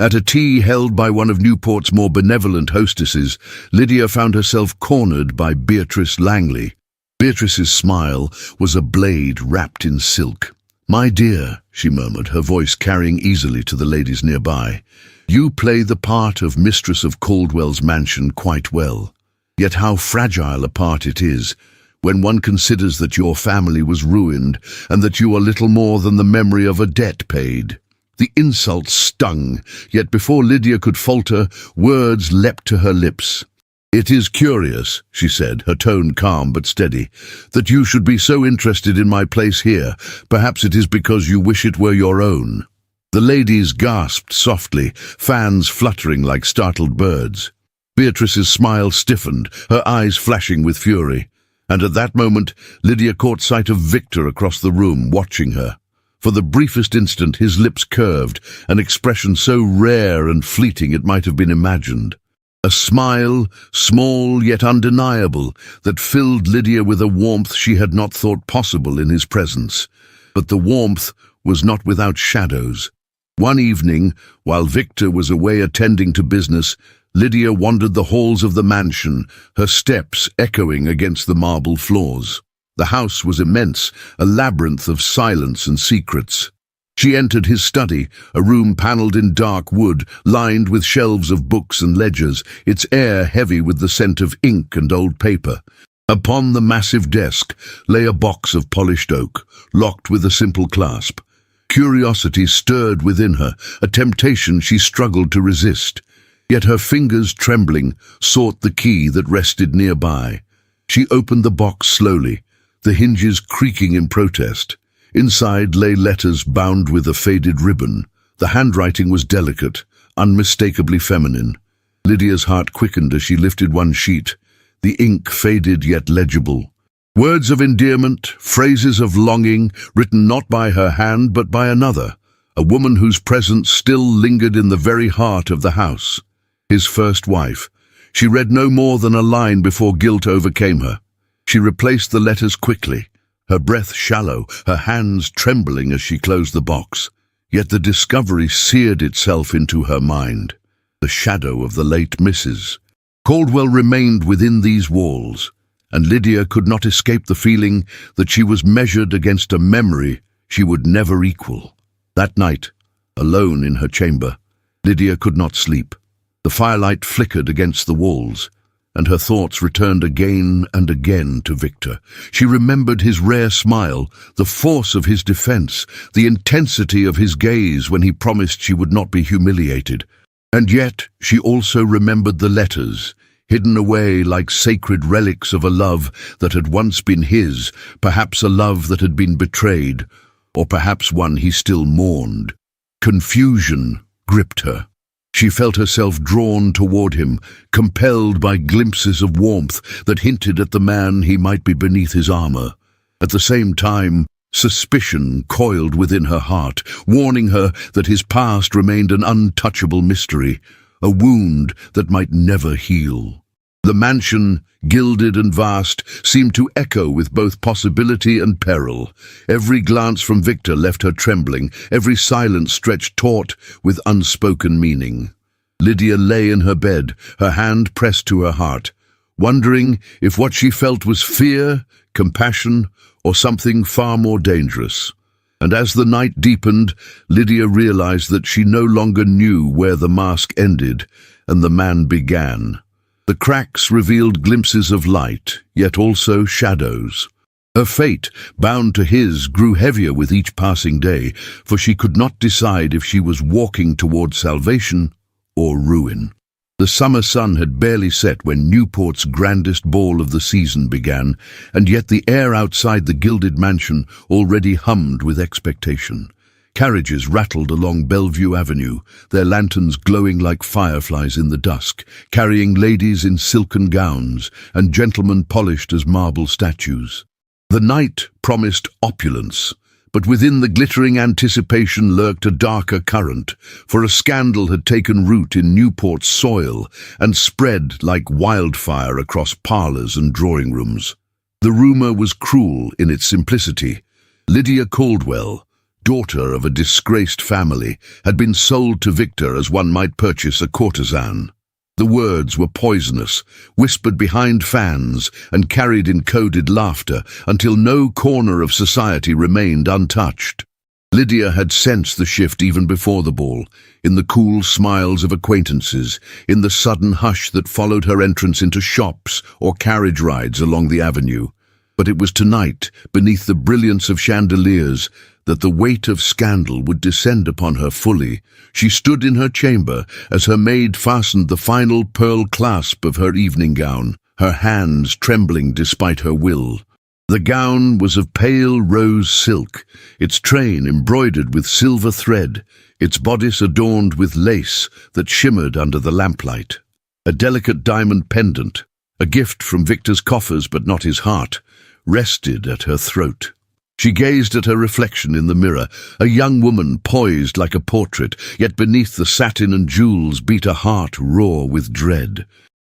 At a tea held by one of Newport's more benevolent hostesses, Lydia found herself cornered by Beatrice Langley. Beatrice's smile was a blade wrapped in silk. "My dear," she murmured, her voice carrying easily to the ladies nearby, "you play the part of mistress of Caldwell's mansion quite well. Yet how fragile a part it is, when one considers that your family was ruined and that you are little more than the memory of a debt paid." The insult stung, yet before Lydia could falter, words leapt to her lips. "It is curious," she said, her tone calm but steady, "that you should be so interested in my place here. Perhaps it is because you wish it were your own." The ladies gasped softly, fans fluttering like startled birds. Beatrice's smile stiffened, her eyes flashing with fury. And at that moment, Lydia caught sight of Victor across the room, watching her. For the briefest instant, his lips curved, an expression so rare and fleeting it might have been imagined. A smile, small yet undeniable, that filled Lydia with a warmth she had not thought possible in his presence. But the warmth was not without shadows. One evening, while Victor was away attending to business, Lydia wandered the halls of the mansion, her steps echoing against the marble floors. The house was immense, a labyrinth of silence and secrets. She entered his study, a room panelled in dark wood, lined with shelves of books and ledgers, its air heavy with the scent of ink and old paper. Upon the massive desk lay a box of polished oak, locked with a simple clasp. Curiosity stirred within her, a temptation she struggled to resist. Yet her fingers, trembling, sought the key that rested nearby. She opened the box slowly, the hinges creaking in protest. Inside lay letters bound with a faded ribbon. The handwriting was delicate, unmistakably feminine. Lydia's heart quickened as she lifted one sheet. The ink faded yet legible. Words of endearment, phrases of longing, written not by her hand but by another, a woman whose presence still lingered in the very heart of the house. His first wife. She read no more than a line before guilt overcame her. She replaced the letters quickly, her breath shallow, her hands trembling as she closed the box. Yet the discovery seared itself into her mind. The shadow of the late Mrs. Caldwell remained within these walls, and Lydia could not escape the feeling that she was measured against a memory she would never equal. That night, alone in her chamber, Lydia could not sleep. The firelight flickered against the walls, and her thoughts returned again and again to Victor. She remembered his rare smile, the force of his defense, the intensity of his gaze when he promised she would not be humiliated. And yet she also remembered the letters, hidden away like sacred relics of a love that had once been his, perhaps a love that had been betrayed, or perhaps one he still mourned. Confusion gripped her. She felt herself drawn toward him, compelled by glimpses of warmth that hinted at the man he might be beneath his armor. At the same time, suspicion coiled within her heart, warning her that his past remained an untouchable mystery, a wound that might never heal. The mansion, gilded and vast, seemed to echo with both possibility and peril. Every glance from Victor left her trembling, every silence stretched taut with unspoken meaning. Lydia lay in her bed, her hand pressed to her heart, wondering if what she felt was fear, compassion, or something far more dangerous. And as the night deepened, Lydia realized that she no longer knew where the mask ended and the man began. The cracks revealed glimpses of light, yet also shadows. Her fate, bound to his, grew heavier with each passing day, for she could not decide if she was walking toward salvation or ruin. The summer sun had barely set when Newport's grandest ball of the season began, and yet the air outside the gilded mansion already hummed with expectation. Carriages rattled along Bellevue Avenue, their lanterns glowing like fireflies in the dusk, carrying ladies in silken gowns and gentlemen polished as marble statues. The night promised opulence, but within the glittering anticipation lurked a darker current, for a scandal had taken root in Newport's soil and spread like wildfire across parlours and drawing rooms. The rumour was cruel in its simplicity. Lydia Caldwell, daughter of a disgraced family, had been sold to Victor as one might purchase a courtesan. The words were poisonous, whispered behind fans and carried in coded laughter until no corner of society remained untouched. Lydia had sensed the shift even before the ball, in the cool smiles of acquaintances, in the sudden hush that followed her entrance into shops or carriage rides along the avenue. But it was tonight, beneath the brilliance of chandeliers, that the weight of scandal would descend upon her fully. She stood in her chamber as her maid fastened the final pearl clasp of her evening gown, her hands trembling despite her will. The gown was of pale rose silk, its train embroidered with silver thread, its bodice adorned with lace that shimmered under the lamplight. A delicate diamond pendant, a gift from Victor's coffers but not his heart, rested at her throat. She gazed at her reflection in the mirror, a young woman poised like a portrait, yet beneath the satin and jewels beat a heart raw with dread.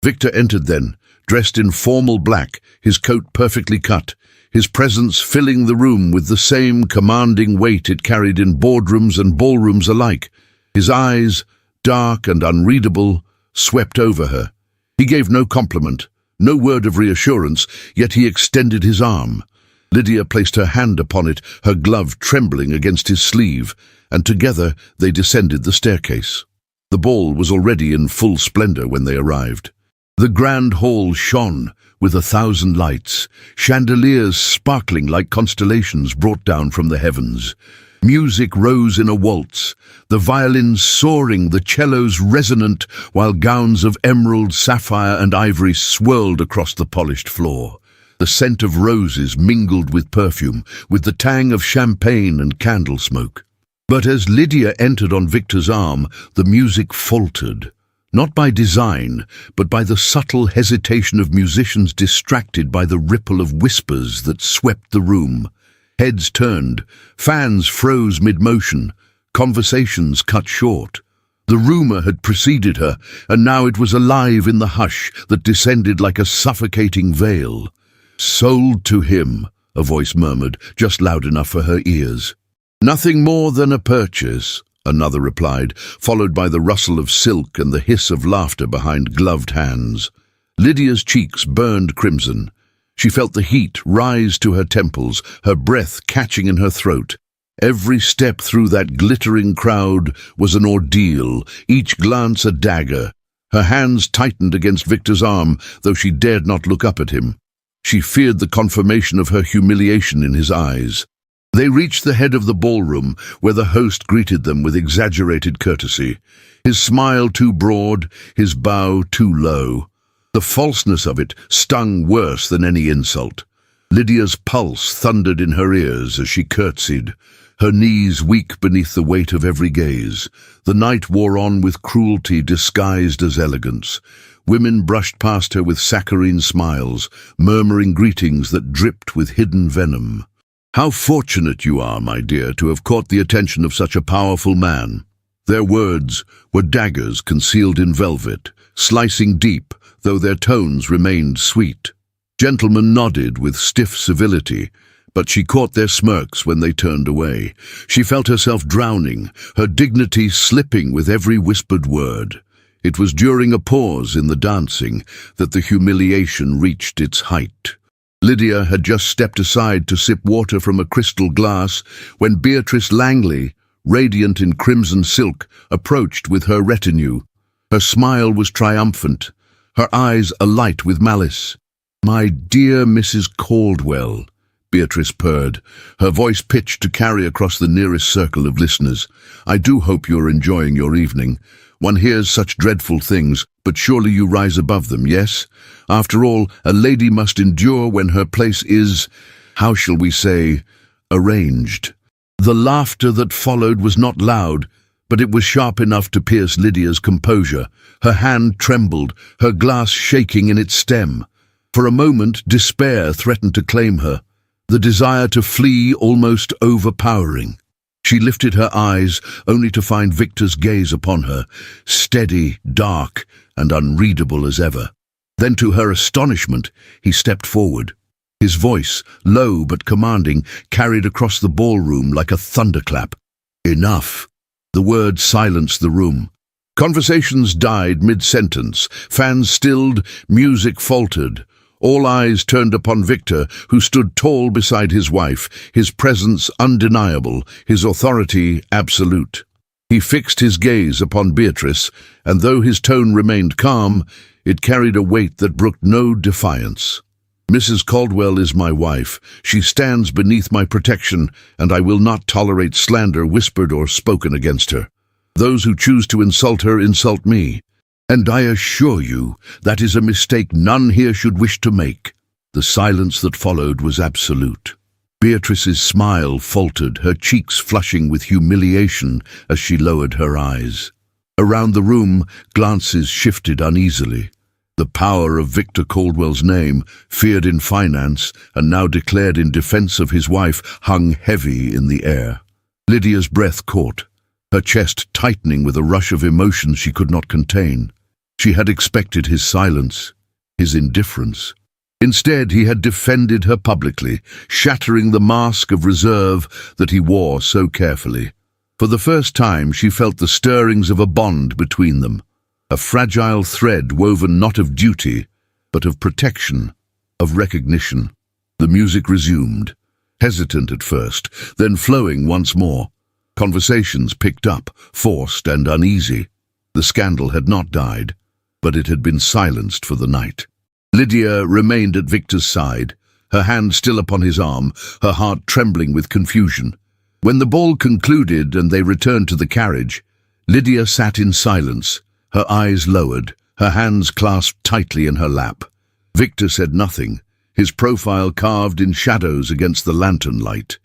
Victor entered then, dressed in formal black, his coat perfectly cut, his presence filling the room with the same commanding weight it carried in boardrooms and ballrooms alike. His eyes, dark and unreadable, swept over her. He gave no compliment, no word of reassurance, yet he extended his arm. Lydia placed her hand upon it, her glove trembling against his sleeve, and together they descended the staircase. The ball was already in full splendor when they arrived. The grand hall shone with 1,000 lights, chandeliers sparkling like constellations brought down from the heavens. Music rose in a waltz, the violins soaring, the cellos resonant, while gowns of emerald, sapphire, and ivory swirled across the polished floor. The scent of roses mingled with perfume, with the tang of champagne and candle smoke. But as Lydia entered on Victor's arm, the music faltered, not by design, but by the subtle hesitation of musicians distracted by the ripple of whispers that swept the room. Heads turned, fans froze mid-motion, conversations cut short. The rumor had preceded her, and now it was alive in the hush that descended like a suffocating veil. "Sold to him," a voice murmured, just loud enough for her ears. "Nothing more than a purchase," another replied, followed by the rustle of silk and the hiss of laughter behind gloved hands. Lydia's cheeks burned crimson. She felt the heat rise to her temples, her breath catching in her throat. Every step through that glittering crowd was an ordeal, each glance a dagger. Her hands tightened against Victor's arm, though she dared not look up at him. She feared the confirmation of her humiliation in his eyes. They reached the head of the ballroom, where the host greeted them with exaggerated courtesy, his smile too broad, his bow too low. The falseness of it stung worse than any insult. Lydia's pulse thundered in her ears as she curtsied, her knees weak beneath the weight of every gaze. The night wore on with cruelty disguised as elegance. Women brushed past her with saccharine smiles, murmuring greetings that dripped with hidden venom. "How fortunate you are, my dear, to have caught the attention of such a powerful man." Their words were daggers concealed in velvet, slicing deep, though their tones remained sweet. Gentlemen nodded with stiff civility, but she caught their smirks when they turned away. She felt herself drowning, her dignity slipping with every whispered word. It was during a pause in the dancing that the humiliation reached its height. Lydia had just stepped aside to sip water from a crystal glass when Beatrice Langley, radiant in crimson silk, approached with her retinue. Her smile was triumphant, her eyes alight with malice. "My dear Mrs. Caldwell," Beatrice purred, her voice pitched to carry across the nearest circle of listeners. "I do hope you're enjoying your evening. One hears such dreadful things, but surely you rise above them, yes? After all, a lady must endure when her place is, how shall we say, arranged." The laughter that followed was not loud, but it was sharp enough to pierce Lydia's composure. Her hand trembled, her glass shaking in its stem. For a moment, despair threatened to claim her, the desire to flee almost overpowering. She lifted her eyes, only to find Victor's gaze upon her, steady, dark, and unreadable as ever. Then, to her astonishment, he stepped forward. His voice, low but commanding, carried across the ballroom like a thunderclap. "Enough." The word silenced the room. Conversations died mid-sentence, fans stilled, music faltered. All eyes turned upon Victor, who stood tall beside his wife, his presence undeniable, his authority absolute. He fixed his gaze upon Beatrice, and though his tone remained calm, it carried a weight that brooked no defiance. "Mrs. Caldwell is my wife. She stands beneath my protection, and I will not tolerate slander whispered or spoken against her. Those who choose to insult her insult me. And I assure you, that is a mistake none here should wish to make." The silence that followed was absolute. Beatrice's smile faltered, her cheeks flushing with humiliation as she lowered her eyes. Around the room, glances shifted uneasily. The power of Victor Caldwell's name, feared in finance and now declared in defense of his wife, hung heavy in the air. Lydia's breath caught, her chest tightening with a rush of emotion she could not contain. She had expected his silence, his indifference. Instead, he had defended her publicly, shattering the mask of reserve that he wore so carefully. For the first time, she felt the stirrings of a bond between them, a fragile thread woven not of duty, but of protection, of recognition. The music resumed, hesitant at first, then flowing once more. Conversations picked up, forced and uneasy. The scandal had not died, but it had been silenced for the night. Lydia remained at Victor's side, her hand still upon his arm, her heart trembling with confusion. When the ball concluded and they returned to the carriage, Lydia sat in silence, her eyes lowered, her hands clasped tightly in her lap. Victor said nothing, his profile carved in shadows against the lantern light.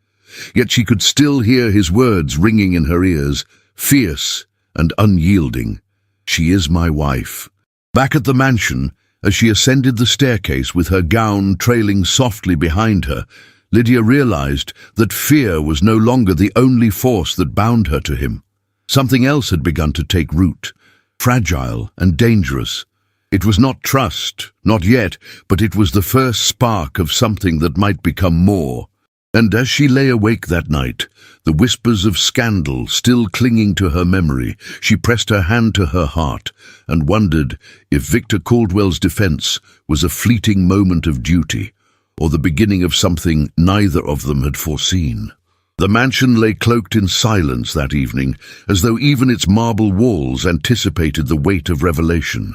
Yet she could still hear his words ringing in her ears, fierce and unyielding. "She is my wife." Back at the mansion, as she ascended the staircase with her gown trailing softly behind her, Lydia realized that fear was no longer the only force that bound her to him. Something else had begun to take root, fragile and dangerous. It was not trust, not yet, but it was the first spark of something that might become more. And as she lay awake that night, the whispers of scandal still clinging to her memory, she pressed her hand to her heart and wondered if Victor Caldwell's defense was a fleeting moment of duty or the beginning of something neither of them had foreseen. The mansion lay cloaked in silence that evening, as though even its marble walls anticipated the weight of revelation.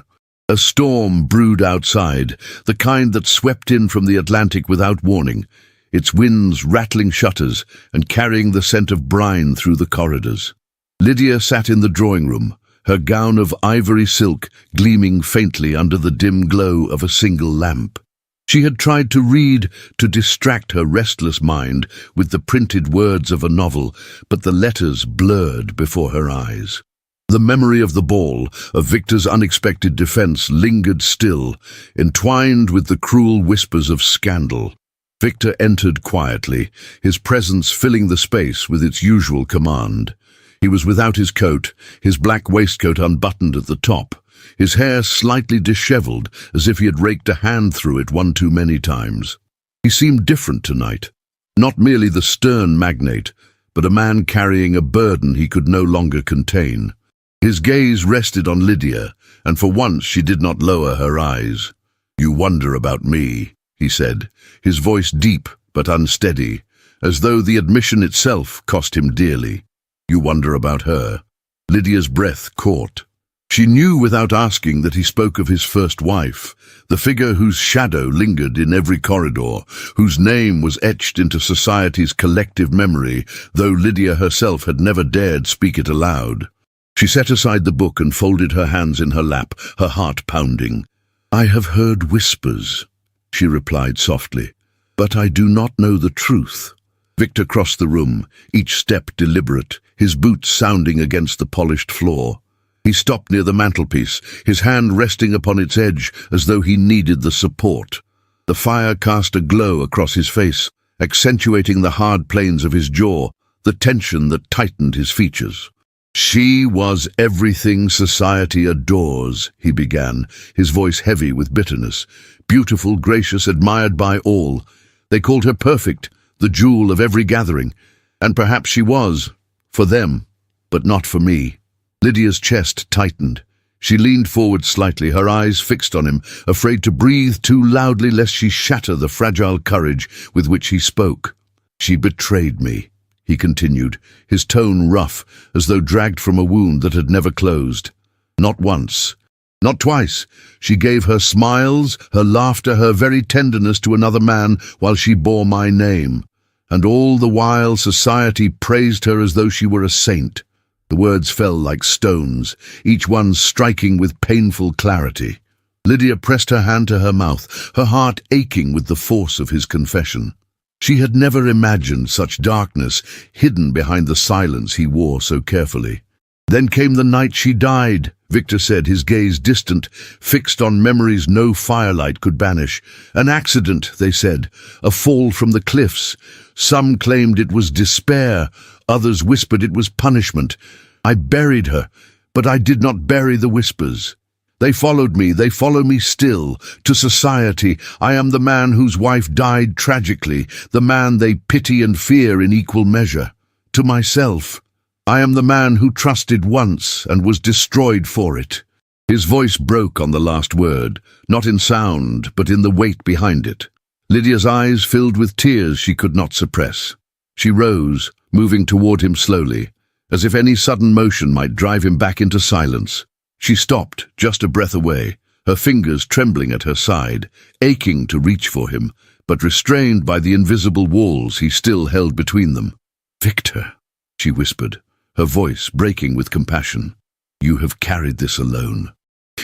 A storm brewed outside, the kind that swept in from the Atlantic without warning, its winds rattling shutters and carrying the scent of brine through the corridors. Lydia sat in the drawing room, her gown of ivory silk gleaming faintly under the dim glow of a single lamp. She had tried to read, to distract her restless mind with the printed words of a novel, but the letters blurred before her eyes. The memory of the ball, of Victor's unexpected defense, lingered still, entwined with the cruel whispers of scandal. Victor entered quietly, his presence filling the space with its usual command. He was without his coat, his black waistcoat unbuttoned at the top, his hair slightly disheveled, as if he had raked a hand through it one too many times. He seemed different tonight, not merely the stern magnate, but a man carrying a burden he could no longer contain. His gaze rested on Lydia, and for once she did not lower her eyes. "You wonder about me," he said, his voice deep but unsteady, as though the admission itself cost him dearly. "You wonder about her." Lydia's breath caught. She knew without asking that he spoke of his first wife, the figure whose shadow lingered in every corridor, whose name was etched into society's collective memory, though Lydia herself had never dared speak it aloud. She set aside the book and folded her hands in her lap, her heart pounding. "I have heard whispers," she replied softly, "but I do not know the truth." Victor crossed the room, each step deliberate, his boots sounding against the polished floor. He stopped near the mantelpiece, his hand resting upon its edge as though he needed the support. The fire cast a glow across his face, accentuating the hard planes of his jaw, the tension that tightened his features. "She was everything society adores," he began, his voice heavy with bitterness. "Beautiful, gracious, admired by all. They called her perfect, the jewel of every gathering. And perhaps she was, for them, but not for me." Lydia's chest tightened. She leaned forward slightly, her eyes fixed on him, afraid to breathe too loudly lest she shatter the fragile courage with which he spoke. "She betrayed me," he continued, his tone rough, as though dragged from a wound that had never closed. "Not once, not twice. She gave her smiles, her laughter, her very tenderness to another man while she bore my name. And all the while society praised her as though she were a saint." The words fell like stones, each one striking with painful clarity. Lydia pressed her hand to her mouth, her heart aching with the force of his confession. She had never imagined such darkness hidden behind the silence he wore so carefully. "Then came the night she died," Victor said, his gaze distant, fixed on memories no firelight could banish. "An accident," they said, "a fall from the cliffs. Some claimed it was despair, others whispered it was punishment. I buried her, but I did not bury the whispers. They followed me, they follow me still. To society, I am the man whose wife died tragically, the man they pity and fear in equal measure. To myself, I am the man who trusted once and was destroyed for it." His voice broke on the last word, not in sound, but in the weight behind it. Lydia's eyes filled with tears she could not suppress. She rose, moving toward him slowly, as if any sudden motion might drive him back into silence. She stopped, just a breath away, her fingers trembling at her side, aching to reach for him, but restrained by the invisible walls he still held between them. "Victor," she whispered, her voice breaking with compassion, "you have carried this alone."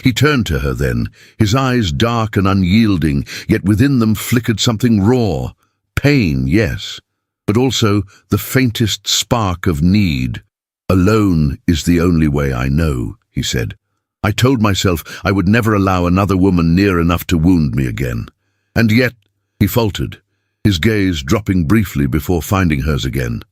He turned to her then, his eyes dark and unyielding, yet within them flickered something raw. Pain, yes, but also the faintest spark of need. "Alone is the only way I know," he said. "I told myself I would never allow another woman near enough to wound me again. And yet," he faltered, his gaze dropping briefly before finding hers again,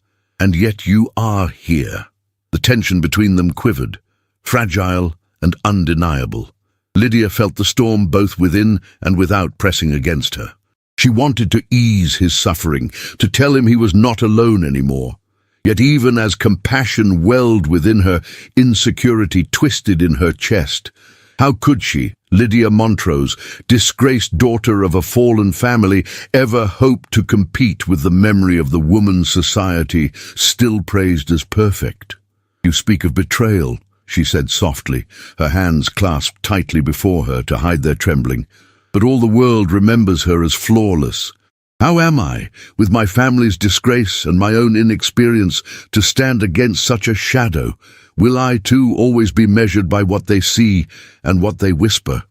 "and yet you are here." The tension between them quivered, fragile and undeniable. Lydia felt the storm both within and without pressing against her. She wanted to ease his suffering, to tell him he was not alone anymore. Yet even as compassion welled within her, insecurity twisted in her chest. How could she, Lydia Montrose, disgraced daughter of a fallen family, ever hope to compete with the memory of the woman society still praised as perfect? "You speak of betrayal," she said softly, her hands clasped tightly before her to hide their trembling. "But all the world remembers her as flawless. How am I, with my family's disgrace and my own inexperience, to stand against such a shadow? Will I, too, always be measured by what they see and what they whisper?"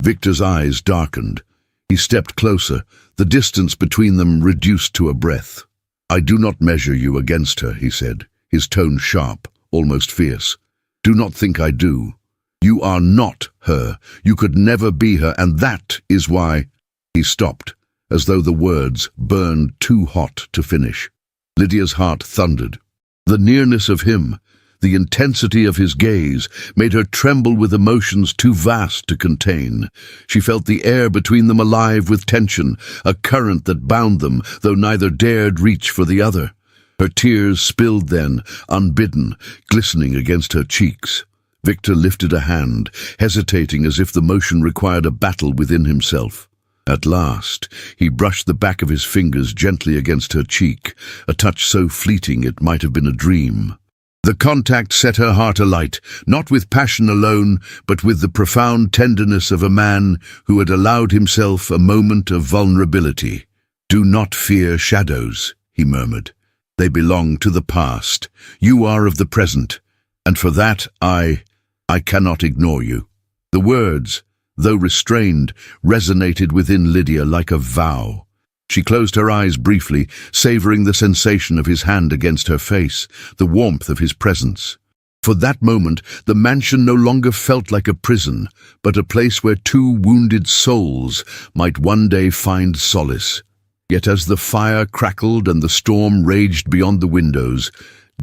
Victor's eyes darkened. He stepped closer, the distance between them reduced to a breath. "I do not measure you against her," he said, his tone sharp, almost fierce. "Do not think I do. You are not her. You could never be her, and that is why—" He stopped, as though the words burned too hot to finish. Lydia's heart thundered. The nearness of him, The intensity of his gaze made her tremble with emotions too vast to contain. She felt the air between them alive with tension, a current that bound them, though neither dared reach for the other. Her tears spilled then, unbidden, glistening against her cheeks. Victor lifted a hand, hesitating as if the motion required a battle within himself. At last, he brushed the back of his fingers gently against her cheek, a touch so fleeting it might have been a dream. The contact set her heart alight, not with passion alone, but with the profound tenderness of a man who had allowed himself a moment of vulnerability. "Do not fear shadows," he murmured. "They belong to the past. You are of the present, and for that I cannot ignore you." The words, though restrained, resonated within Lydia like a vow. She closed her eyes briefly, savoring the sensation of his hand against her face, the warmth of his presence. For that moment, the mansion no longer felt like a prison, but a place where two wounded souls might one day find solace. Yet as the fire crackled and the storm raged beyond the windows,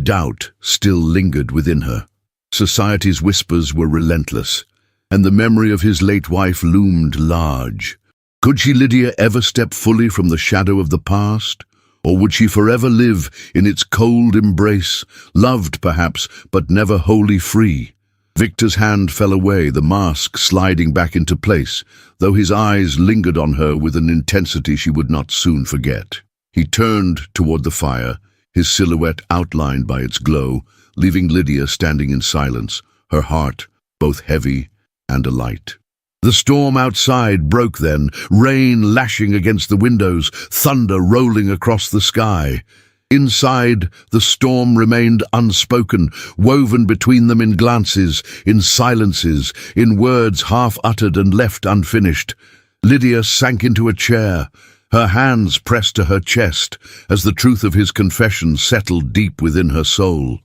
doubt still lingered within her. Society's whispers were relentless, and the memory of his late wife loomed large. Could she, Lydia, ever step fully from the shadow of the past? Or would she forever live in its cold embrace, loved perhaps, but never wholly free? Victor's hand fell away, the mask sliding back into place, though his eyes lingered on her with an intensity she would not soon forget. He turned toward the fire, his silhouette outlined by its glow, leaving Lydia standing in silence, her heart both heavy and alight. The storm outside broke then, rain lashing against the windows, thunder rolling across the sky. Inside, the storm remained unspoken, woven between them in glances, in silences, in words half-uttered and left unfinished. Lydia sank into a chair, her hands pressed to her chest, as the truth of his confession settled deep within her soul.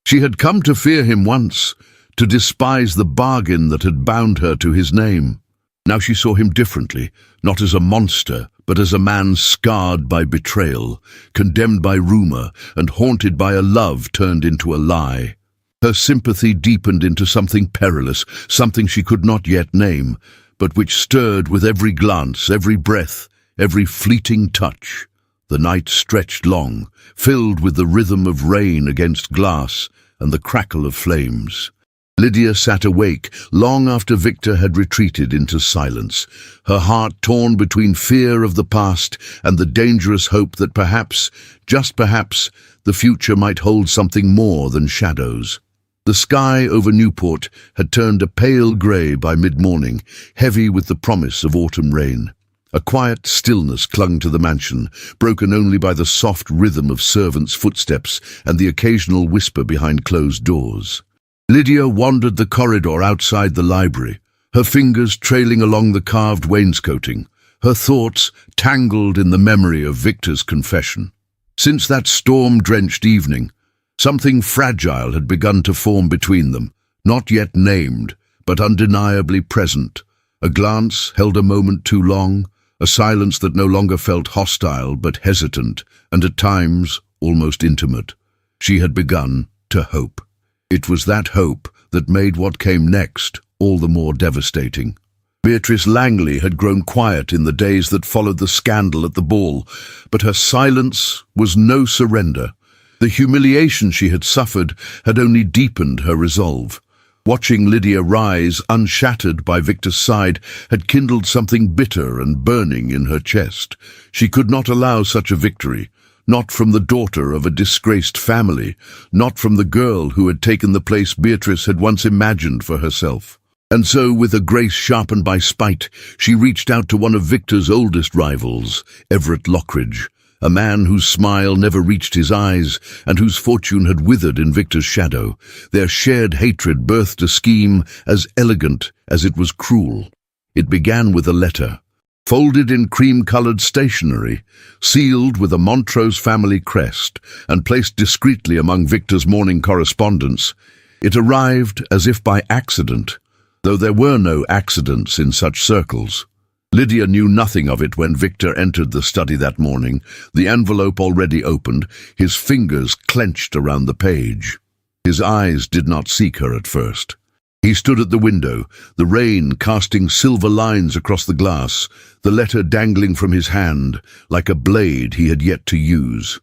She had come to fear him once, to despise the bargain that had bound her to his name. Now she saw him differently, not as a monster, but as a man scarred by betrayal, condemned by rumor, and haunted by a love turned into a lie. Her sympathy deepened into something perilous, something she could not yet name, but which stirred with every glance, every breath, every fleeting touch. The night stretched long, filled with the rhythm of rain against glass and the crackle of flames. Lydia sat awake long after Victor had retreated into silence, her heart torn between fear of the past and the dangerous hope that perhaps, just perhaps, the future might hold something more than shadows. The sky over Newport had turned a pale grey by mid-morning, heavy with the promise of autumn rain. A quiet stillness clung to the mansion, broken only by the soft rhythm of servants' footsteps and the occasional whisper behind closed doors. Lydia wandered the corridor outside the library, her fingers trailing along the carved wainscoting, her thoughts tangled in the memory of Victor's confession. Since that storm-drenched evening, something fragile had begun to form between them, not yet named, but undeniably present. A glance held a moment too long, a silence that no longer felt hostile but hesitant, and at times almost intimate. She had begun to hope. It was that hope that made what came next all the more devastating. Beatrice Langley had grown quiet in the days that followed the scandal at the ball, but her silence was no surrender. The humiliation she had suffered had only deepened her resolve. Watching Lydia rise, unshattered by Victor's side, had kindled something bitter and burning in her chest. She could not allow such a victory. Not from the daughter of a disgraced family, not from the girl who had taken the place Beatrice had once imagined for herself. And so, with a grace sharpened by spite, she reached out to one of Victor's oldest rivals, Everett Lockridge, a man whose smile never reached his eyes and whose fortune had withered in Victor's shadow. Their shared hatred birthed a scheme as elegant as it was cruel. It began with a letter, folded in cream-colored stationery, sealed with a Montrose family crest, and placed discreetly among Victor's morning correspondence. It arrived as if by accident, though there were no accidents in such circles. Lydia knew nothing of it when Victor entered the study that morning, the envelope already opened, his fingers clenched around the page. His eyes did not seek her at first. He stood at the window, the rain casting silver lines across the glass, the letter dangling from his hand like a blade he had yet to use.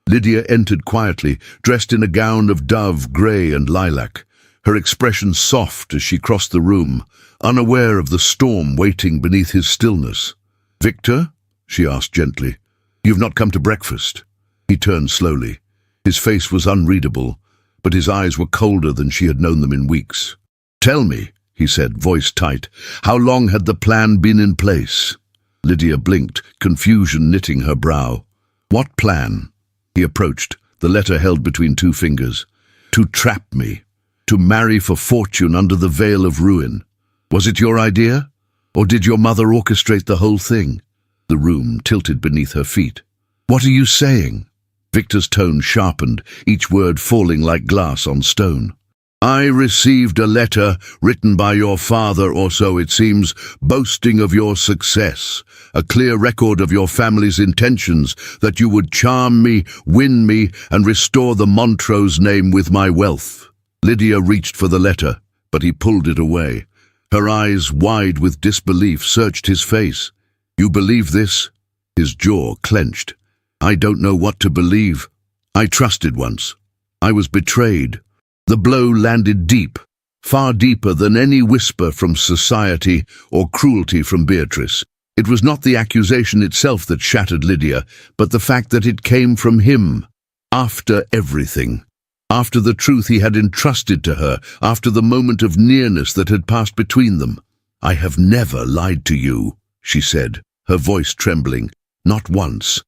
Lydia entered quietly, dressed in a gown of dove grey and lilac, her expression soft as she crossed the room, unaware of the storm waiting beneath his stillness. "Victor?" she asked gently. "You've not come to breakfast." He turned slowly. His face was unreadable, but his eyes were colder than she had known them in weeks. "Tell me," he said, voice tight, "how long had the plan been in place?" Lydia blinked, confusion knitting her brow. "What plan?" He approached, the letter held between two fingers. "To trap me. To marry for fortune under the veil of ruin. Was it your idea? Or did your mother orchestrate the whole thing?" The room tilted beneath her feet. "What are you saying?" Victor's tone sharpened, each word falling like glass on stone. "I received a letter written by your father, or so it seems, boasting of your success, a clear record of your family's intentions, that you would charm me, win me, and restore the Montrose name with my wealth." Lydia reached for the letter, but he pulled it away. Her eyes, wide with disbelief, searched his face. "You believe this?" His jaw clenched. "I don't know what to believe. I trusted once. I was betrayed." The blow landed deep, far deeper than any whisper from society or cruelty from Beatrice. It was not the accusation itself that shattered Lydia, but the fact that it came from him, after everything. After the truth he had entrusted to her, after the moment of nearness that had passed between them. "I have never lied to you," she said, her voice trembling. "Not once.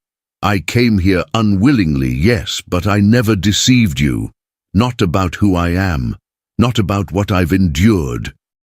I came here unwillingly, yes, but I never deceived you. Not about who I am, not about what I've endured."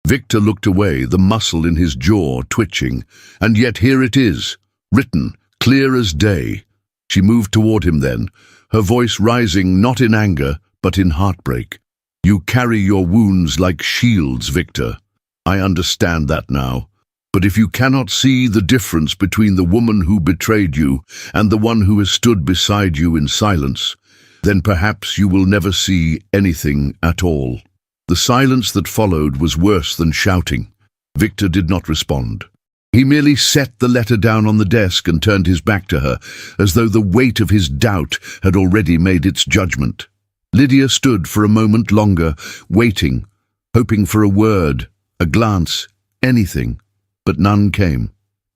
Victor looked away, the muscle in his jaw twitching. "And yet here it is, written, clear as day." She moved toward him then, her voice rising not in anger, but in heartbreak. "You carry your wounds like shields, Victor. I understand that now. But if you cannot see the difference between the woman who betrayed you and the one who has stood beside you in silence, then perhaps you will never see anything at all." The silence that followed was worse than shouting. Victor did not respond. He merely set the letter down on the desk and turned his back to her, as though the weight of his doubt had already made its judgment. Lydia stood for a moment longer, waiting, hoping for a word, a glance, anything, but none came.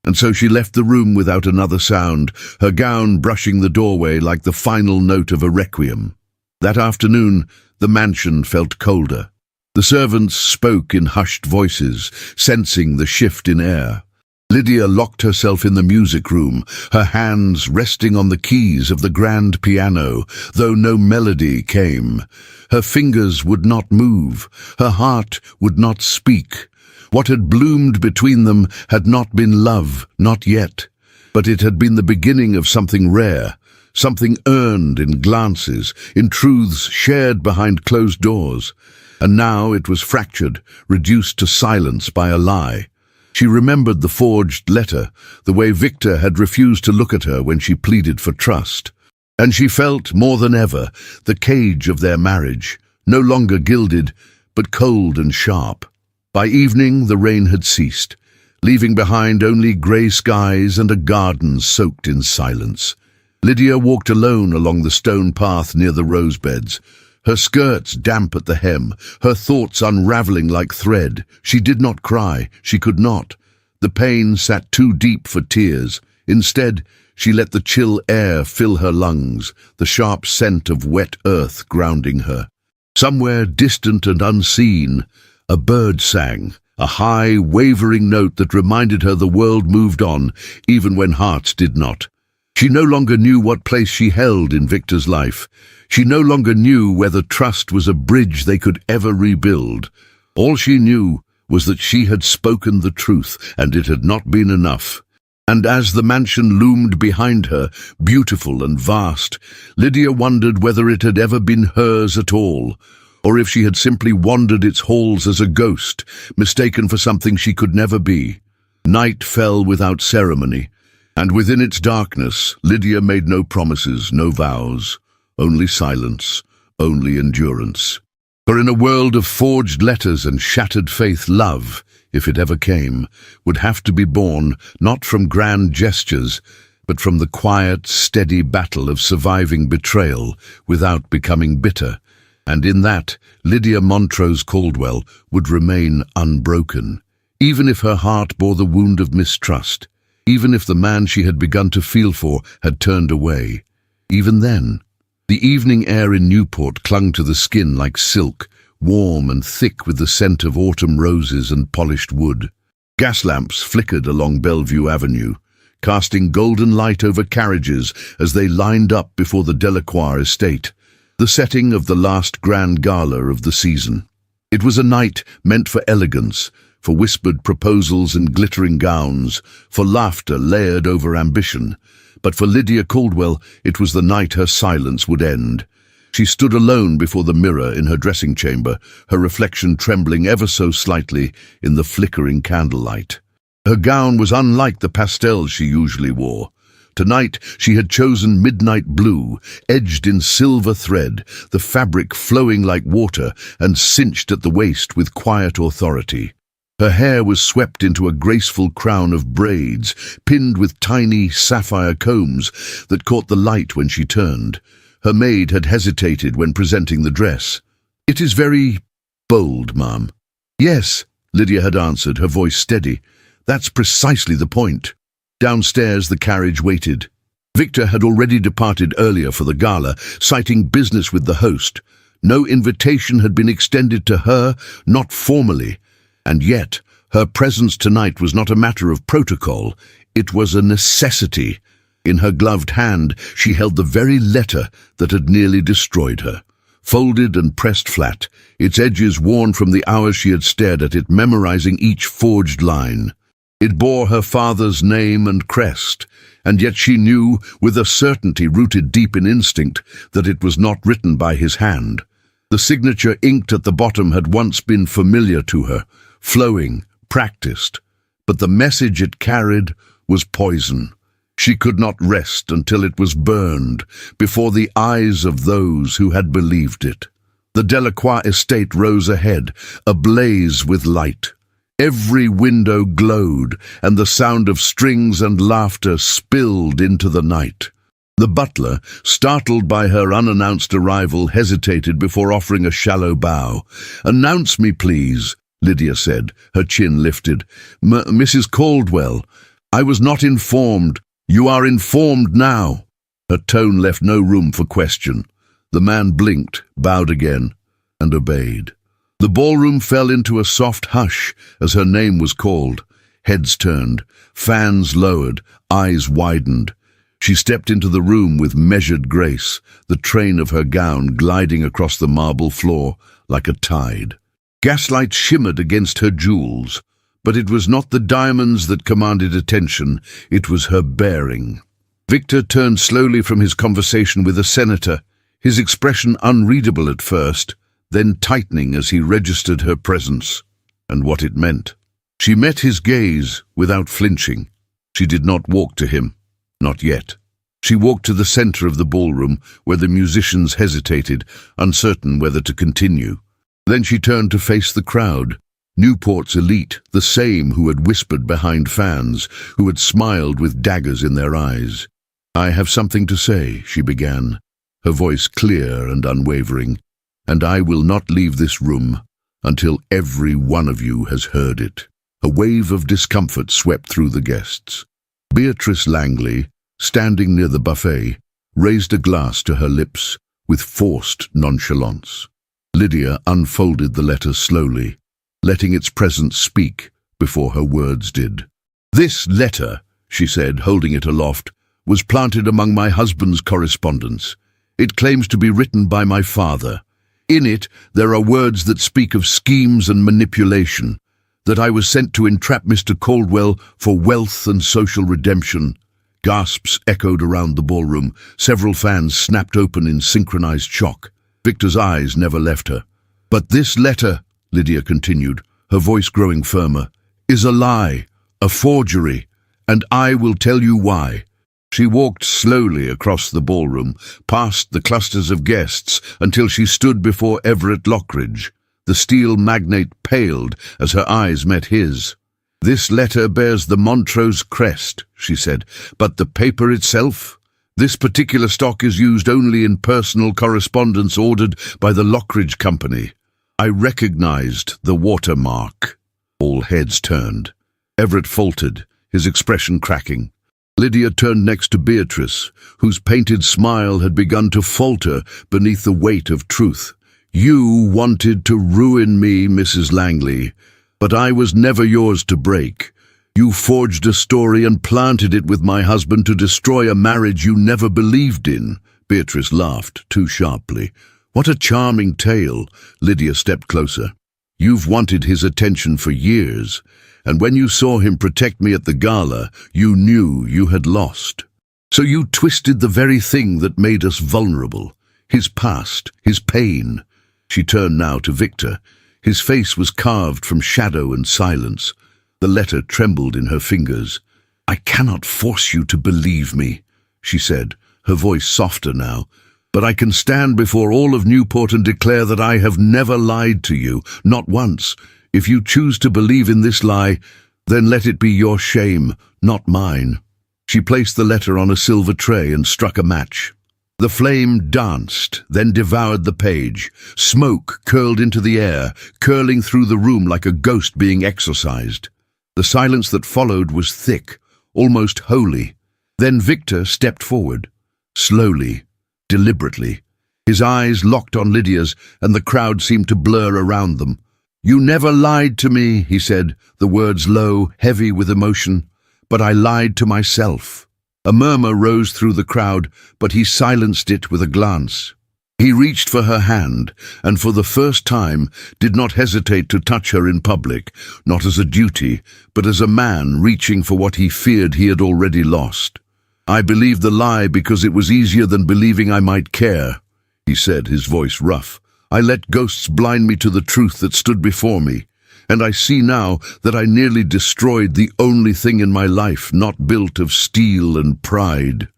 And so she left the room without another sound, her gown brushing the doorway like the final note of a requiem. That afternoon, the mansion felt colder. The servants spoke in hushed voices, sensing the shift in air. Lydia locked herself in the music room, her hands resting on the keys of the grand piano, though no melody came. Her fingers would not move, her heart would not speak. What had bloomed between them had not been love, not yet, but it had been the beginning of something rare, something earned in glances, in truths shared behind closed doors. And now it was fractured, reduced to silence by a lie. She remembered the forged letter, the way Victor had refused to look at her when she pleaded for trust. And she felt, more than ever, the cage of their marriage, no longer gilded, but cold and sharp. By evening, the rain had ceased, leaving behind only grey skies and a garden soaked in silence. Lydia walked alone along the stone path near the rose beds, her skirts damp at the hem, her thoughts unravelling like thread. She did not cry, she could not. The pain sat too deep for tears. Instead, she let the chill air fill her lungs, the sharp scent of wet earth grounding her. Somewhere distant and unseen, a bird sang, a high, wavering note that reminded her the world moved on, even when hearts did not. She no longer knew what place she held in Victor's life. She no longer knew whether trust was a bridge they could ever rebuild. All she knew was that she had spoken the truth, and it had not been enough. And as the mansion loomed behind her, beautiful and vast, Lydia wondered whether it had ever been hers at all, or if she had simply wandered its halls as a ghost, mistaken for something she could never be. Night fell without ceremony, and within its darkness, Lydia made no promises, no vows, only silence, only endurance. For in a world of forged letters and shattered faith, love, if it ever came, would have to be born not from grand gestures, but from the quiet, steady battle of surviving betrayal without becoming bitter. And in that, Lydia Montrose Caldwell would remain unbroken, even if her heart bore the wound of mistrust, even if the man she had begun to feel for had turned away. Even then, the evening air in Newport clung to the skin like silk, warm and thick with the scent of autumn roses and polished wood. Gas lamps flickered along Bellevue Avenue, casting golden light over carriages as they lined up before the Delacroix estate, the setting of the last grand gala of the season. It was a night meant for elegance, for whispered proposals and glittering gowns, for laughter layered over ambition. But for Lydia Caldwell, it was the night her silence would end. She stood alone before the mirror in her dressing chamber, her reflection trembling ever so slightly in the flickering candlelight. Her gown was unlike the pastels she usually wore. Tonight she had chosen midnight blue, edged in silver thread, the fabric flowing like water and cinched at the waist with quiet authority. Her hair was swept into a graceful crown of braids, pinned with tiny sapphire combs that caught the light when she turned. Her maid had hesitated when presenting the dress. "It is very bold, ma'am." "Yes," Lydia had answered, her voice steady. "That's precisely the point." Downstairs the carriage waited. Victor had already departed earlier for the gala, citing business with the host. No invitation had been extended to her, not formally. And yet, her presence tonight was not a matter of protocol. It was a necessity. In her gloved hand, she held the very letter that had nearly destroyed her. Folded and pressed flat, its edges worn from the hours she had stared at it, memorizing each forged line. It bore her father's name and crest, and yet she knew, with a certainty rooted deep in instinct, that it was not written by his hand. The signature inked at the bottom had once been familiar to her, flowing, practiced, but the message it carried was poison. She could not rest until it was burned before the eyes of those who had believed it. The Delacroix estate rose ahead, ablaze with light. Every window glowed, and the sound of strings and laughter spilled into the night. The butler, startled by her unannounced arrival, hesitated before offering a shallow bow. "Announce me, please," Lydia said, her chin lifted. "Mrs. Caldwell, I was not informed." "You are informed now." Her tone left no room for question. The man blinked, bowed again, and obeyed. The ballroom fell into a soft hush as her name was called. Heads turned, fans lowered, eyes widened. She stepped into the room with measured grace, the train of her gown gliding across the marble floor like a tide. Gaslight shimmered against her jewels, but it was not the diamonds that commanded attention, it was her bearing. Victor turned slowly from his conversation with a senator, his expression unreadable at first, then tightening as he registered her presence and what it meant. She met his gaze without flinching. She did not walk to him, not yet. She walked to the center of the ballroom, where the musicians hesitated, uncertain whether to continue. Then she turned to face the crowd, Newport's elite, the same who had whispered behind fans, who had smiled with daggers in their eyes. "I have something to say," she began, her voice clear and unwavering, "and I will not leave this room until every one of you has heard it." A wave of discomfort swept through the guests. Beatrice Langley, standing near the buffet, raised a glass to her lips with forced nonchalance. Lydia unfolded the letter slowly, letting its presence speak before her words did. "This letter," she said, holding it aloft, "was planted among my husband's correspondence. It claims to be written by my father. In it, there are words that speak of schemes and manipulation, that I was sent to entrap Mr. Caldwell for wealth and social redemption." Gasps echoed around the ballroom. Several fans snapped open in synchronized shock. Victor's eyes never left her. "But this letter," Lydia continued, her voice growing firmer, "is a lie, a forgery, and I will tell you why. She walked slowly across the ballroom, past the clusters of guests, until she stood before Everett Lockridge. The steel magnate paled as her eyes met his. "This letter bears the Montrose crest," she said, "but the paper itself? This particular stock is used only in personal correspondence ordered by the Lockridge Company." I recognized the watermark. All heads turned. Everett faltered, his expression cracking. Lydia turned next to Beatrice, whose painted smile had begun to falter beneath the weight of truth. "You wanted to ruin me, Mrs. Langley, but I was never yours to break. You forged a story and planted it with my husband to destroy a marriage you never believed in." Beatrice laughed too sharply. "What a charming tale." Lydia stepped closer. "You've wanted his attention for years, and when you saw him protect me at the gala, you knew you had lost. So you twisted the very thing that made us vulnerable. His past, his pain." She turned now to Victor. His face was carved from shadow and silence. The letter trembled in her fingers. "I cannot force you to believe me," she said, her voice softer now. "But I can stand before all of Newport and declare that I have never lied to you, not once. If you choose to believe in this lie, then let it be your shame, not mine." She placed the letter on a silver tray and struck a match. The flame danced, then devoured the page. Smoke curled into the air, curling through the room like a ghost being exorcised. The silence that followed was thick, almost holy. Then Victor stepped forward, slowly, deliberately. His eyes locked on Lydia's, and the crowd seemed to blur around them. "You never lied to me," he said, the words low, heavy with emotion. "But I lied to myself." A murmur rose through the crowd, but he silenced it with a glance. He reached for her hand, and for the first time did not hesitate to touch her in public, not as a duty, but as a man reaching for what he feared he had already lost. "I believed the lie because it was easier than believing I might care," he said, his voice rough. "I let ghosts blind me to the truth that stood before me, and I see now that I nearly destroyed the only thing in my life not built of steel and pride."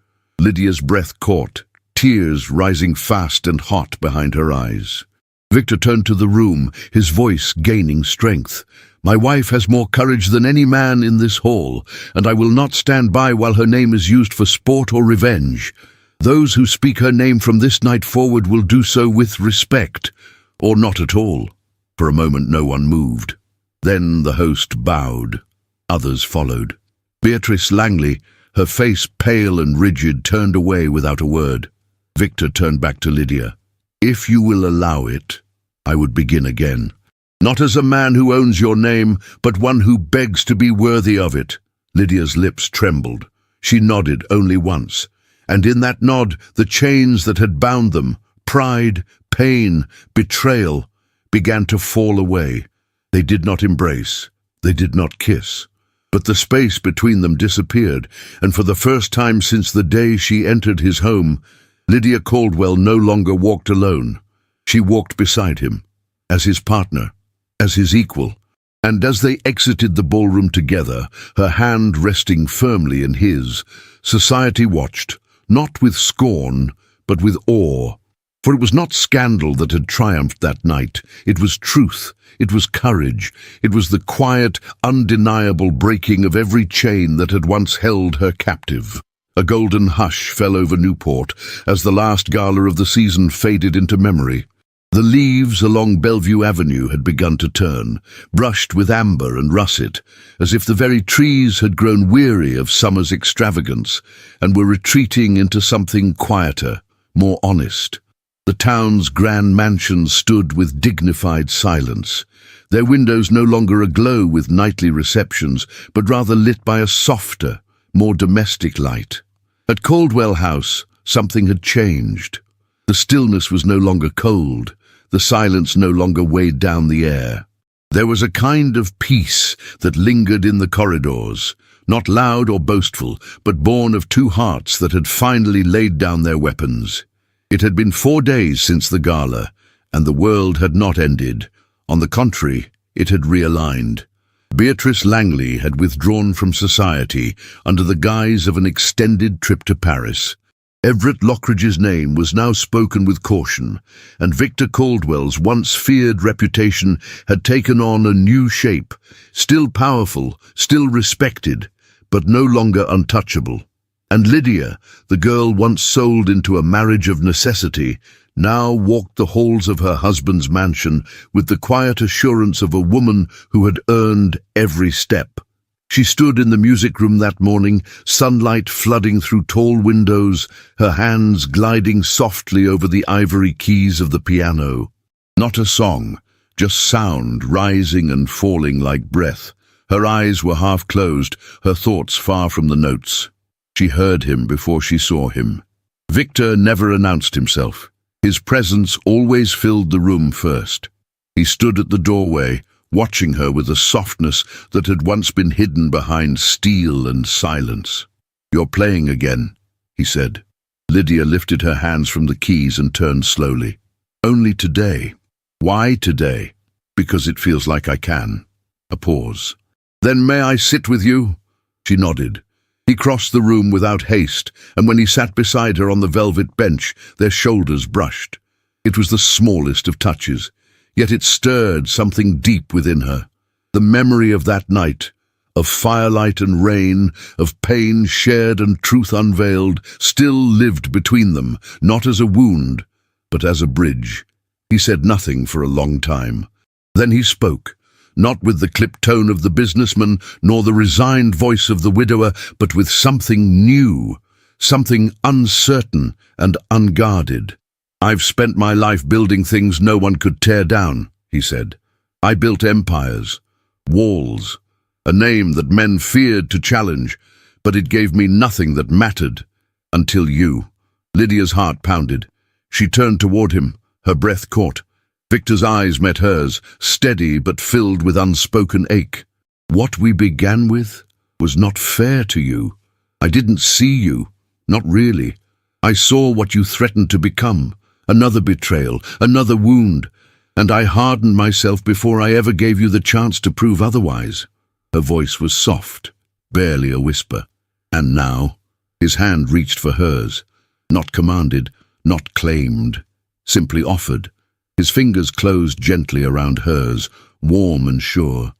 Lydia's breath caught, tears rising fast and hot behind her eyes. Victor turned to the room, his voice gaining strength. "My wife has more courage than any man in this hall, and I will not stand by while her name is used for sport or revenge. Those who speak her name from this night forward will do so with respect, or not at all." For a moment no one moved. Then the host bowed. Others followed. Beatrice Langley, her face pale and rigid, turned away without a word. Victor turned back to Lydia. "If you will allow it, I would begin again. Not as a man who owns your name, but one who begs to be worthy of it." Lydia's lips trembled. She nodded only once, and in that nod the chains that had bound them, pride, pain, betrayal, began to fall away. They did not embrace, they did not kiss, but the space between them disappeared, and for the first time since the day she entered his home, Lydia Caldwell no longer walked alone. She walked beside him, as his partner, as his equal, and as they exited the ballroom together, her hand resting firmly in his, society watched, not with scorn, but with awe. For it was not scandal that had triumphed that night. It was truth. It was courage. It was the quiet, undeniable breaking of every chain that had once held her captive. A golden hush fell over Newport as the last gala of the season faded into memory. The leaves along Bellevue Avenue had begun to turn, brushed with amber and russet, as if the very trees had grown weary of summer's extravagance and were retreating into something quieter, more honest. The town's grand mansions stood with dignified silence, their windows no longer aglow with nightly receptions, but rather lit by a softer, more domestic light. At Caldwell House, something had changed. The stillness was no longer cold, the silence no longer weighed down the air. There was a kind of peace that lingered in the corridors, not loud or boastful, but born of two hearts that had finally laid down their weapons. It had been 4 days since the gala, and the world had not ended. On the contrary, it had realigned. Beatrice Langley had withdrawn from society under the guise of an extended trip to Paris. Everett Lockridge's name was now spoken with caution, and Victor Caldwell's once feared reputation had taken on a new shape, still powerful, still respected, but no longer untouchable. And Lydia, the girl once sold into a marriage of necessity, now walked the halls of her husband's mansion with the quiet assurance of a woman who had earned every step. She stood in the music room that morning, sunlight flooding through tall windows, her hands gliding softly over the ivory keys of the piano. Not a song, just sound rising and falling like breath. Her eyes were half closed, her thoughts far from the notes. She heard him before she saw him. Victor never announced himself. His presence always filled the room first. He stood at the doorway, watching her with a softness that had once been hidden behind steel and silence. "You're playing again," he said. Lydia lifted her hands from the keys and turned slowly. "Only today." "Why today?" "Because it feels like I can." A pause. "Then may I sit with you?" She nodded. He crossed the room without haste, and when he sat beside her on the velvet bench, their shoulders brushed. It was the smallest of touches, yet it stirred something deep within her. The memory of that night, of firelight and rain, of pain shared and truth unveiled, still lived between them, not as a wound, but as a bridge. He said nothing for a long time. Then he spoke. Not with the clipped tone of the businessman, nor the resigned voice of the widower, but with something new, something uncertain and unguarded. "I've spent my life building things no one could tear down," he said. "I built empires, walls, a name that men feared to challenge, but it gave me nothing that mattered, until you." Lydia's heart pounded. She turned toward him, her breath caught. Victor's eyes met hers, steady but filled with unspoken ache. "What we began with was not fair to you. I didn't see you, not really. I saw what you threatened to become, another betrayal, another wound, and I hardened myself before I ever gave you the chance to prove otherwise." Her voice was soft, barely a whisper. "And now?" His hand reached for hers, not commanded, not claimed, simply offered. His fingers closed gently around hers, warm and sure.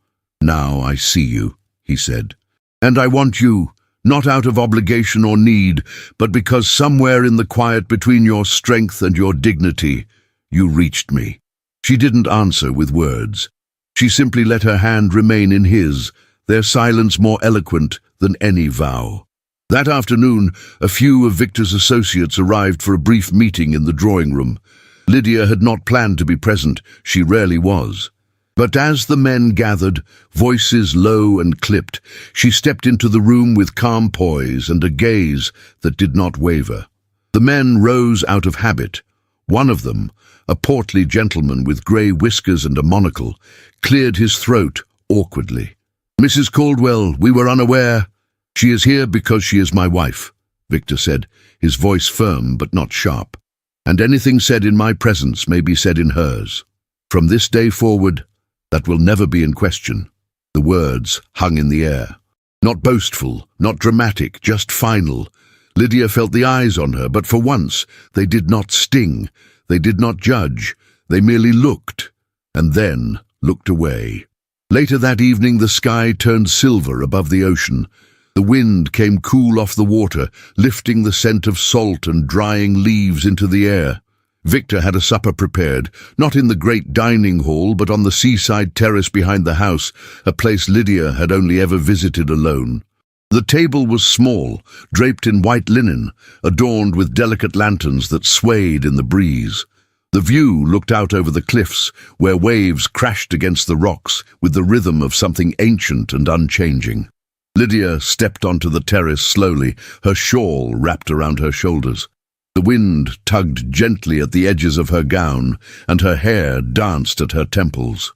"Now I see you," he said. "And I want you, not out of obligation or need, but because somewhere in the quiet between your strength and your dignity, you reached me." She didn't answer with words. She simply let her hand remain in his, their silence more eloquent than any vow. That afternoon, a few of Victor's associates arrived for a brief meeting in the drawing room. Lydia had not planned to be present, she rarely was. But as the men gathered, voices low and clipped, she stepped into the room with calm poise and a gaze that did not waver. The men rose out of habit. One of them, a portly gentleman with grey whiskers and a monocle, cleared his throat awkwardly. "Mrs. Caldwell, we were unaware." "She is here because she is my wife," Victor said, his voice firm but not sharp. "And anything said in my presence may be said in hers. From this day forward, that will never be in question." The words hung in the air. Not boastful, not dramatic, just final. Lydia felt the eyes on her, but for once they did not sting, they did not judge, they merely looked, and then looked away. Later that evening the sky turned silver above the ocean. The wind came cool off the water, lifting the scent of salt and drying leaves into the air. Victor had a supper prepared, not in the great dining hall, but on the seaside terrace behind the house, a place Lydia had only ever visited alone. The table was small, draped in white linen, adorned with delicate lanterns that swayed in the breeze. The view looked out over the cliffs, where waves crashed against the rocks with the rhythm of something ancient and unchanging. Lydia stepped onto the terrace slowly, her shawl wrapped around her shoulders. The wind tugged gently at the edges of her gown, and her hair danced at her temples.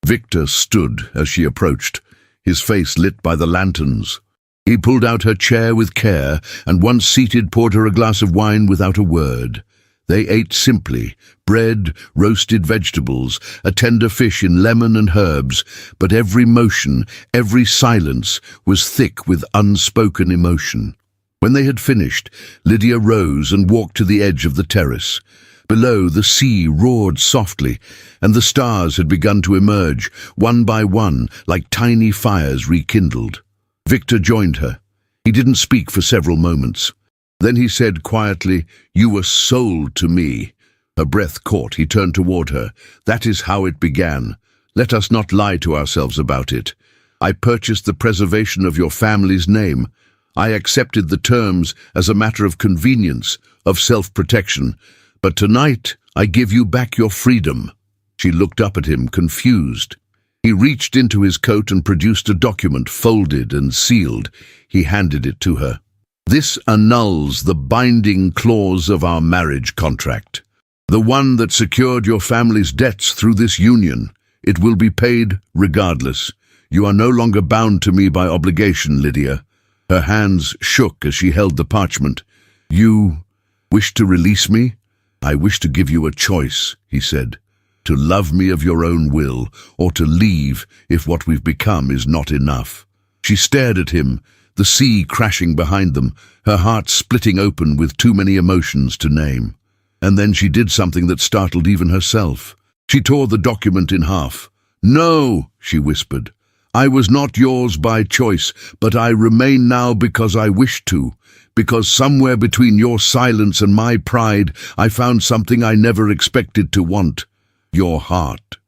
Victor stood as she approached, his face lit by the lanterns. He pulled out her chair with care, and once seated poured her a glass of wine without a word. They ate simply, bread, roasted vegetables, a tender fish in lemon and herbs, but every motion, every silence was thick with unspoken emotion. When they had finished, Lydia rose and walked to the edge of the terrace. Below, the sea roared softly, and the stars had begun to emerge, one by one, like tiny fires rekindled. Victor joined her. He didn't speak for several moments. Then he said quietly, "You were sold to me." Her breath caught. He turned toward her. "That is how it began. Let us not lie to ourselves about it. I purchased the preservation of your family's name. I accepted the terms as a matter of convenience, of self-protection. But tonight, I give you back your freedom." She looked up at him, confused. He reached into his coat and produced a document, folded and sealed. He handed it to her. "This annuls the binding clause of our marriage contract, the one that secured your family's debts through this union. It will be paid regardless. You are no longer bound to me by obligation, Lydia." Her hands shook as she held the parchment. "You wish to release me?" "I wish to give you a choice," he said. "To love me of your own will, or to leave if what we've become is not enough." She stared at him, the sea crashing behind them, her heart splitting open with too many emotions to name. And then she did something that startled even herself. She tore the document in half. "No," she whispered. "I was not yours by choice, but I remain now because I wish to, because somewhere between your silence and my pride, I found something I never expected to want. Your heart."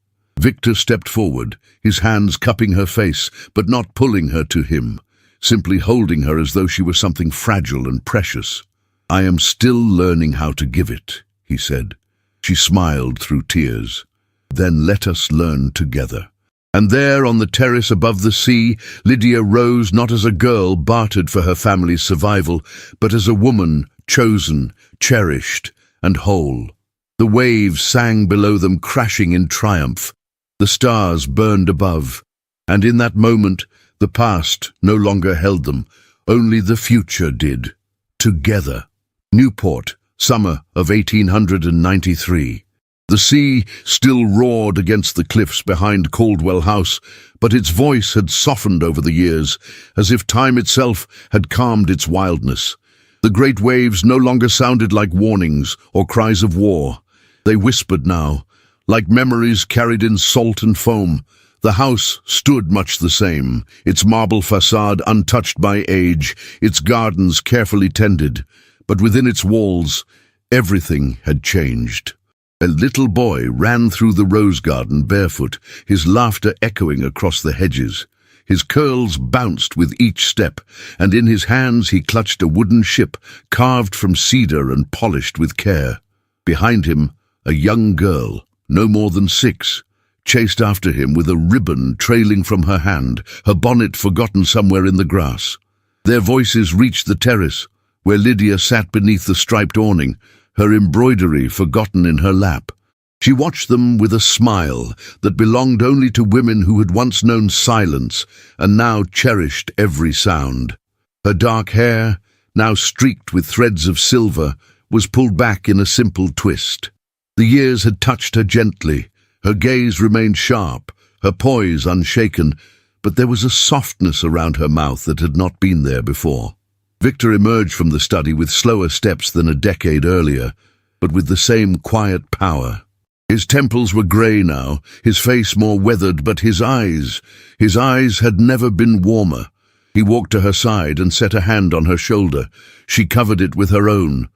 Victor stepped forward, his hands cupping her face, but not pulling her to him, simply holding her as though she were something fragile and precious. "I am still learning how to give it," he said. She smiled through tears. "Then let us learn together." And there, on the terrace above the sea, Lydia rose not as a girl bartered for her family's survival, but as a woman chosen, cherished, and whole. The waves sang below them, crashing in triumph. The stars burned above, and in that moment, the past no longer held them, only the future did. Together. Newport, summer of 1893. The sea still roared against the cliffs behind Caldwell House, but its voice had softened over the years, as if time itself had calmed its wildness. The great waves no longer sounded like warnings or cries of war. They whispered now, like memories carried in salt and foam. The house stood much the same, its marble facade untouched by age, its gardens carefully tended, but within its walls, everything had changed. A little boy ran through the rose garden barefoot, his laughter echoing across the hedges. His curls bounced with each step, and in his hands he clutched a wooden ship, carved from cedar and polished with care. Behind him, a young girl, no more than 6, chased after him with a ribbon trailing from her hand, her bonnet forgotten somewhere in the grass. Their voices reached the terrace, where Lydia sat beneath the striped awning, her embroidery forgotten in her lap. She watched them with a smile that belonged only to women who had once known silence and now cherished every sound. Her dark hair, now streaked with threads of silver, was pulled back in a simple twist. The years had touched her gently. Her gaze remained sharp, her poise unshaken, but there was a softness around her mouth that had not been there before. Victor emerged from the study with slower steps than a decade earlier, but with the same quiet power. His temples were grey now, his face more weathered, but his eyes had never been warmer. He walked to her side and set a hand on her shoulder. She covered it with her own.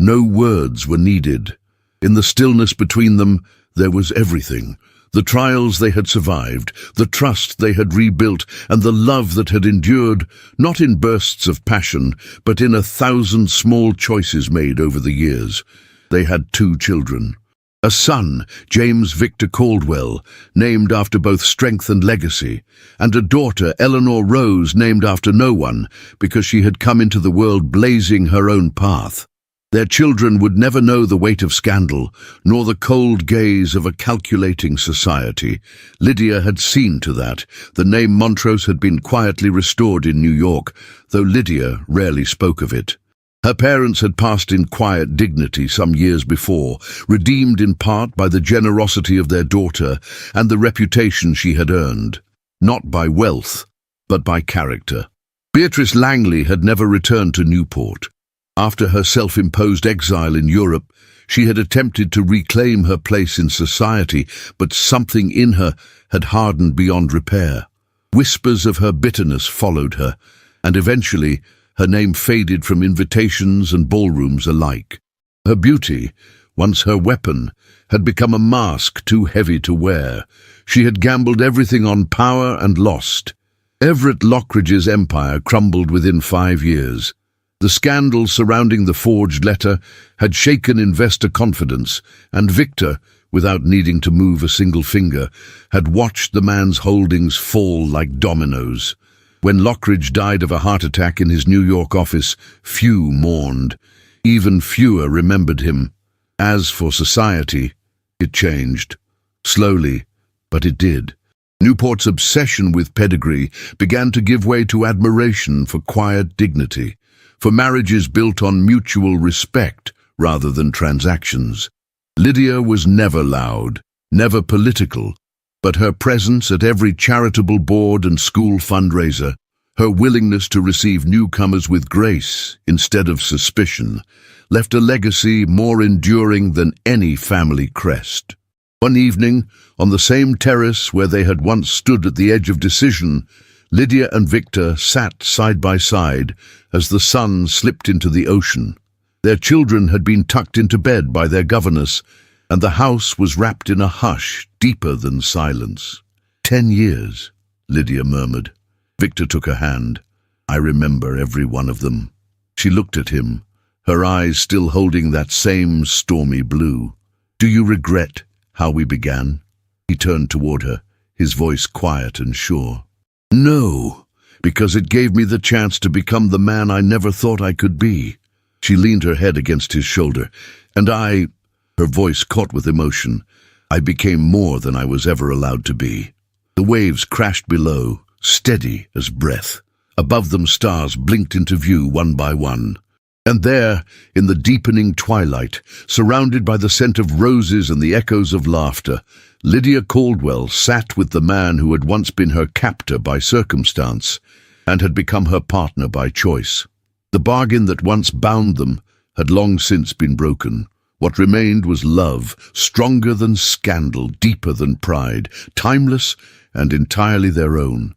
No words were needed. In the stillness between them, there was everything. The trials they had survived, the trust they had rebuilt, and the love that had endured, not in bursts of passion, but in 1,000 small choices made over the years. They had 2 children. A son, James Victor Caldwell, named after both strength and legacy, and a daughter, Eleanor Rose, named after no one, because she had come into the world blazing her own path. Their children would never know the weight of scandal, nor the cold gaze of a calculating society. Lydia had seen to that. The name Montrose had been quietly restored in New York, though Lydia rarely spoke of it. Her parents had passed in quiet dignity some years before, redeemed in part by the generosity of their daughter and the reputation she had earned, not by wealth, but by character. Beatrice Langley had never returned to Newport. After her self-imposed exile in Europe, she had attempted to reclaim her place in society, but something in her had hardened beyond repair. Whispers of her bitterness followed her, and eventually her name faded from invitations and ballrooms alike. Her beauty, once her weapon, had become a mask too heavy to wear. She had gambled everything on power and lost. Everett Lockridge's empire crumbled within 5 years. The scandal surrounding the forged letter had shaken investor confidence, and Victor, without needing to move a single finger, had watched the man's holdings fall like dominoes. When Lockridge died of a heart attack in his New York office, few mourned. Even fewer remembered him. As for society, it changed. Slowly, but it did. Newport's obsession with pedigree began to give way to admiration for quiet dignity, for marriages built on mutual respect rather than transactions. Lydia was never loud, never political, but her presence at every charitable board and school fundraiser, her willingness to receive newcomers with grace instead of suspicion, left a legacy more enduring than any family crest. One evening, on the same terrace where they had once stood at the edge of decision, Lydia and Victor sat side by side as the sun slipped into the ocean. Their children had been tucked into bed by their governess, and the house was wrapped in a hush deeper than silence. 10 years, Lydia murmured. Victor took her hand. I remember every one of them. She looked at him, her eyes still holding that same stormy blue. Do you regret how we began? He turned toward her, his voice quiet and sure. No, because it gave me the chance to become the man I never thought I could be. She leaned her head against his shoulder, and her voice caught with emotion, I became more than I was ever allowed to be. The waves crashed below, steady as breath. Above them stars blinked into view one by one. And there, in the deepening twilight, surrounded by the scent of roses and the echoes of laughter, Lydia Caldwell sat with the man who had once been her captor by circumstance and had become her partner by choice. The bargain that once bound them had long since been broken. What remained was love, stronger than scandal, deeper than pride, timeless and entirely their own.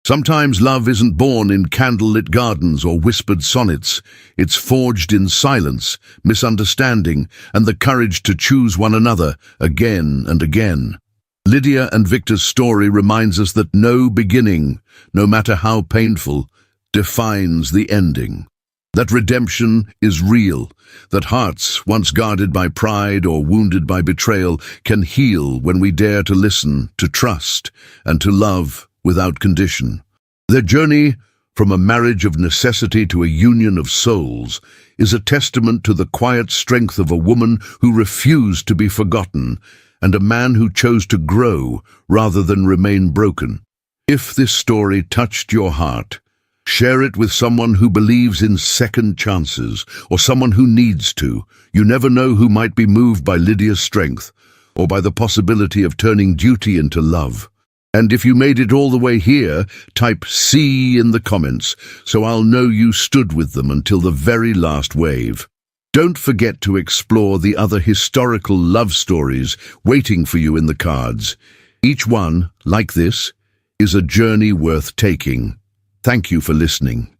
Sometimes love isn't born in candlelit gardens or whispered sonnets. It's forged in silence, misunderstanding, and the courage to choose one another again and again. Lydia and Victor's story reminds us that no beginning, no matter how painful, defines the ending. That redemption is real, that hearts, once guarded by pride or wounded by betrayal, can heal when we dare to listen, to trust, and to love without condition. Their journey from a marriage of necessity to a union of souls is a testament to the quiet strength of a woman who refused to be forgotten and a man who chose to grow rather than remain broken. If this story touched your heart, share it with someone who believes in second chances or someone who needs to. You never know who might be moved by Lydia's strength or by the possibility of turning duty into love. And if you made it all the way here, type C in the comments so I'll know you stood with them until the very last wave. Don't forget to explore the other historical love stories waiting for you in the cards. Each one, like this, is a journey worth taking. Thank you for listening.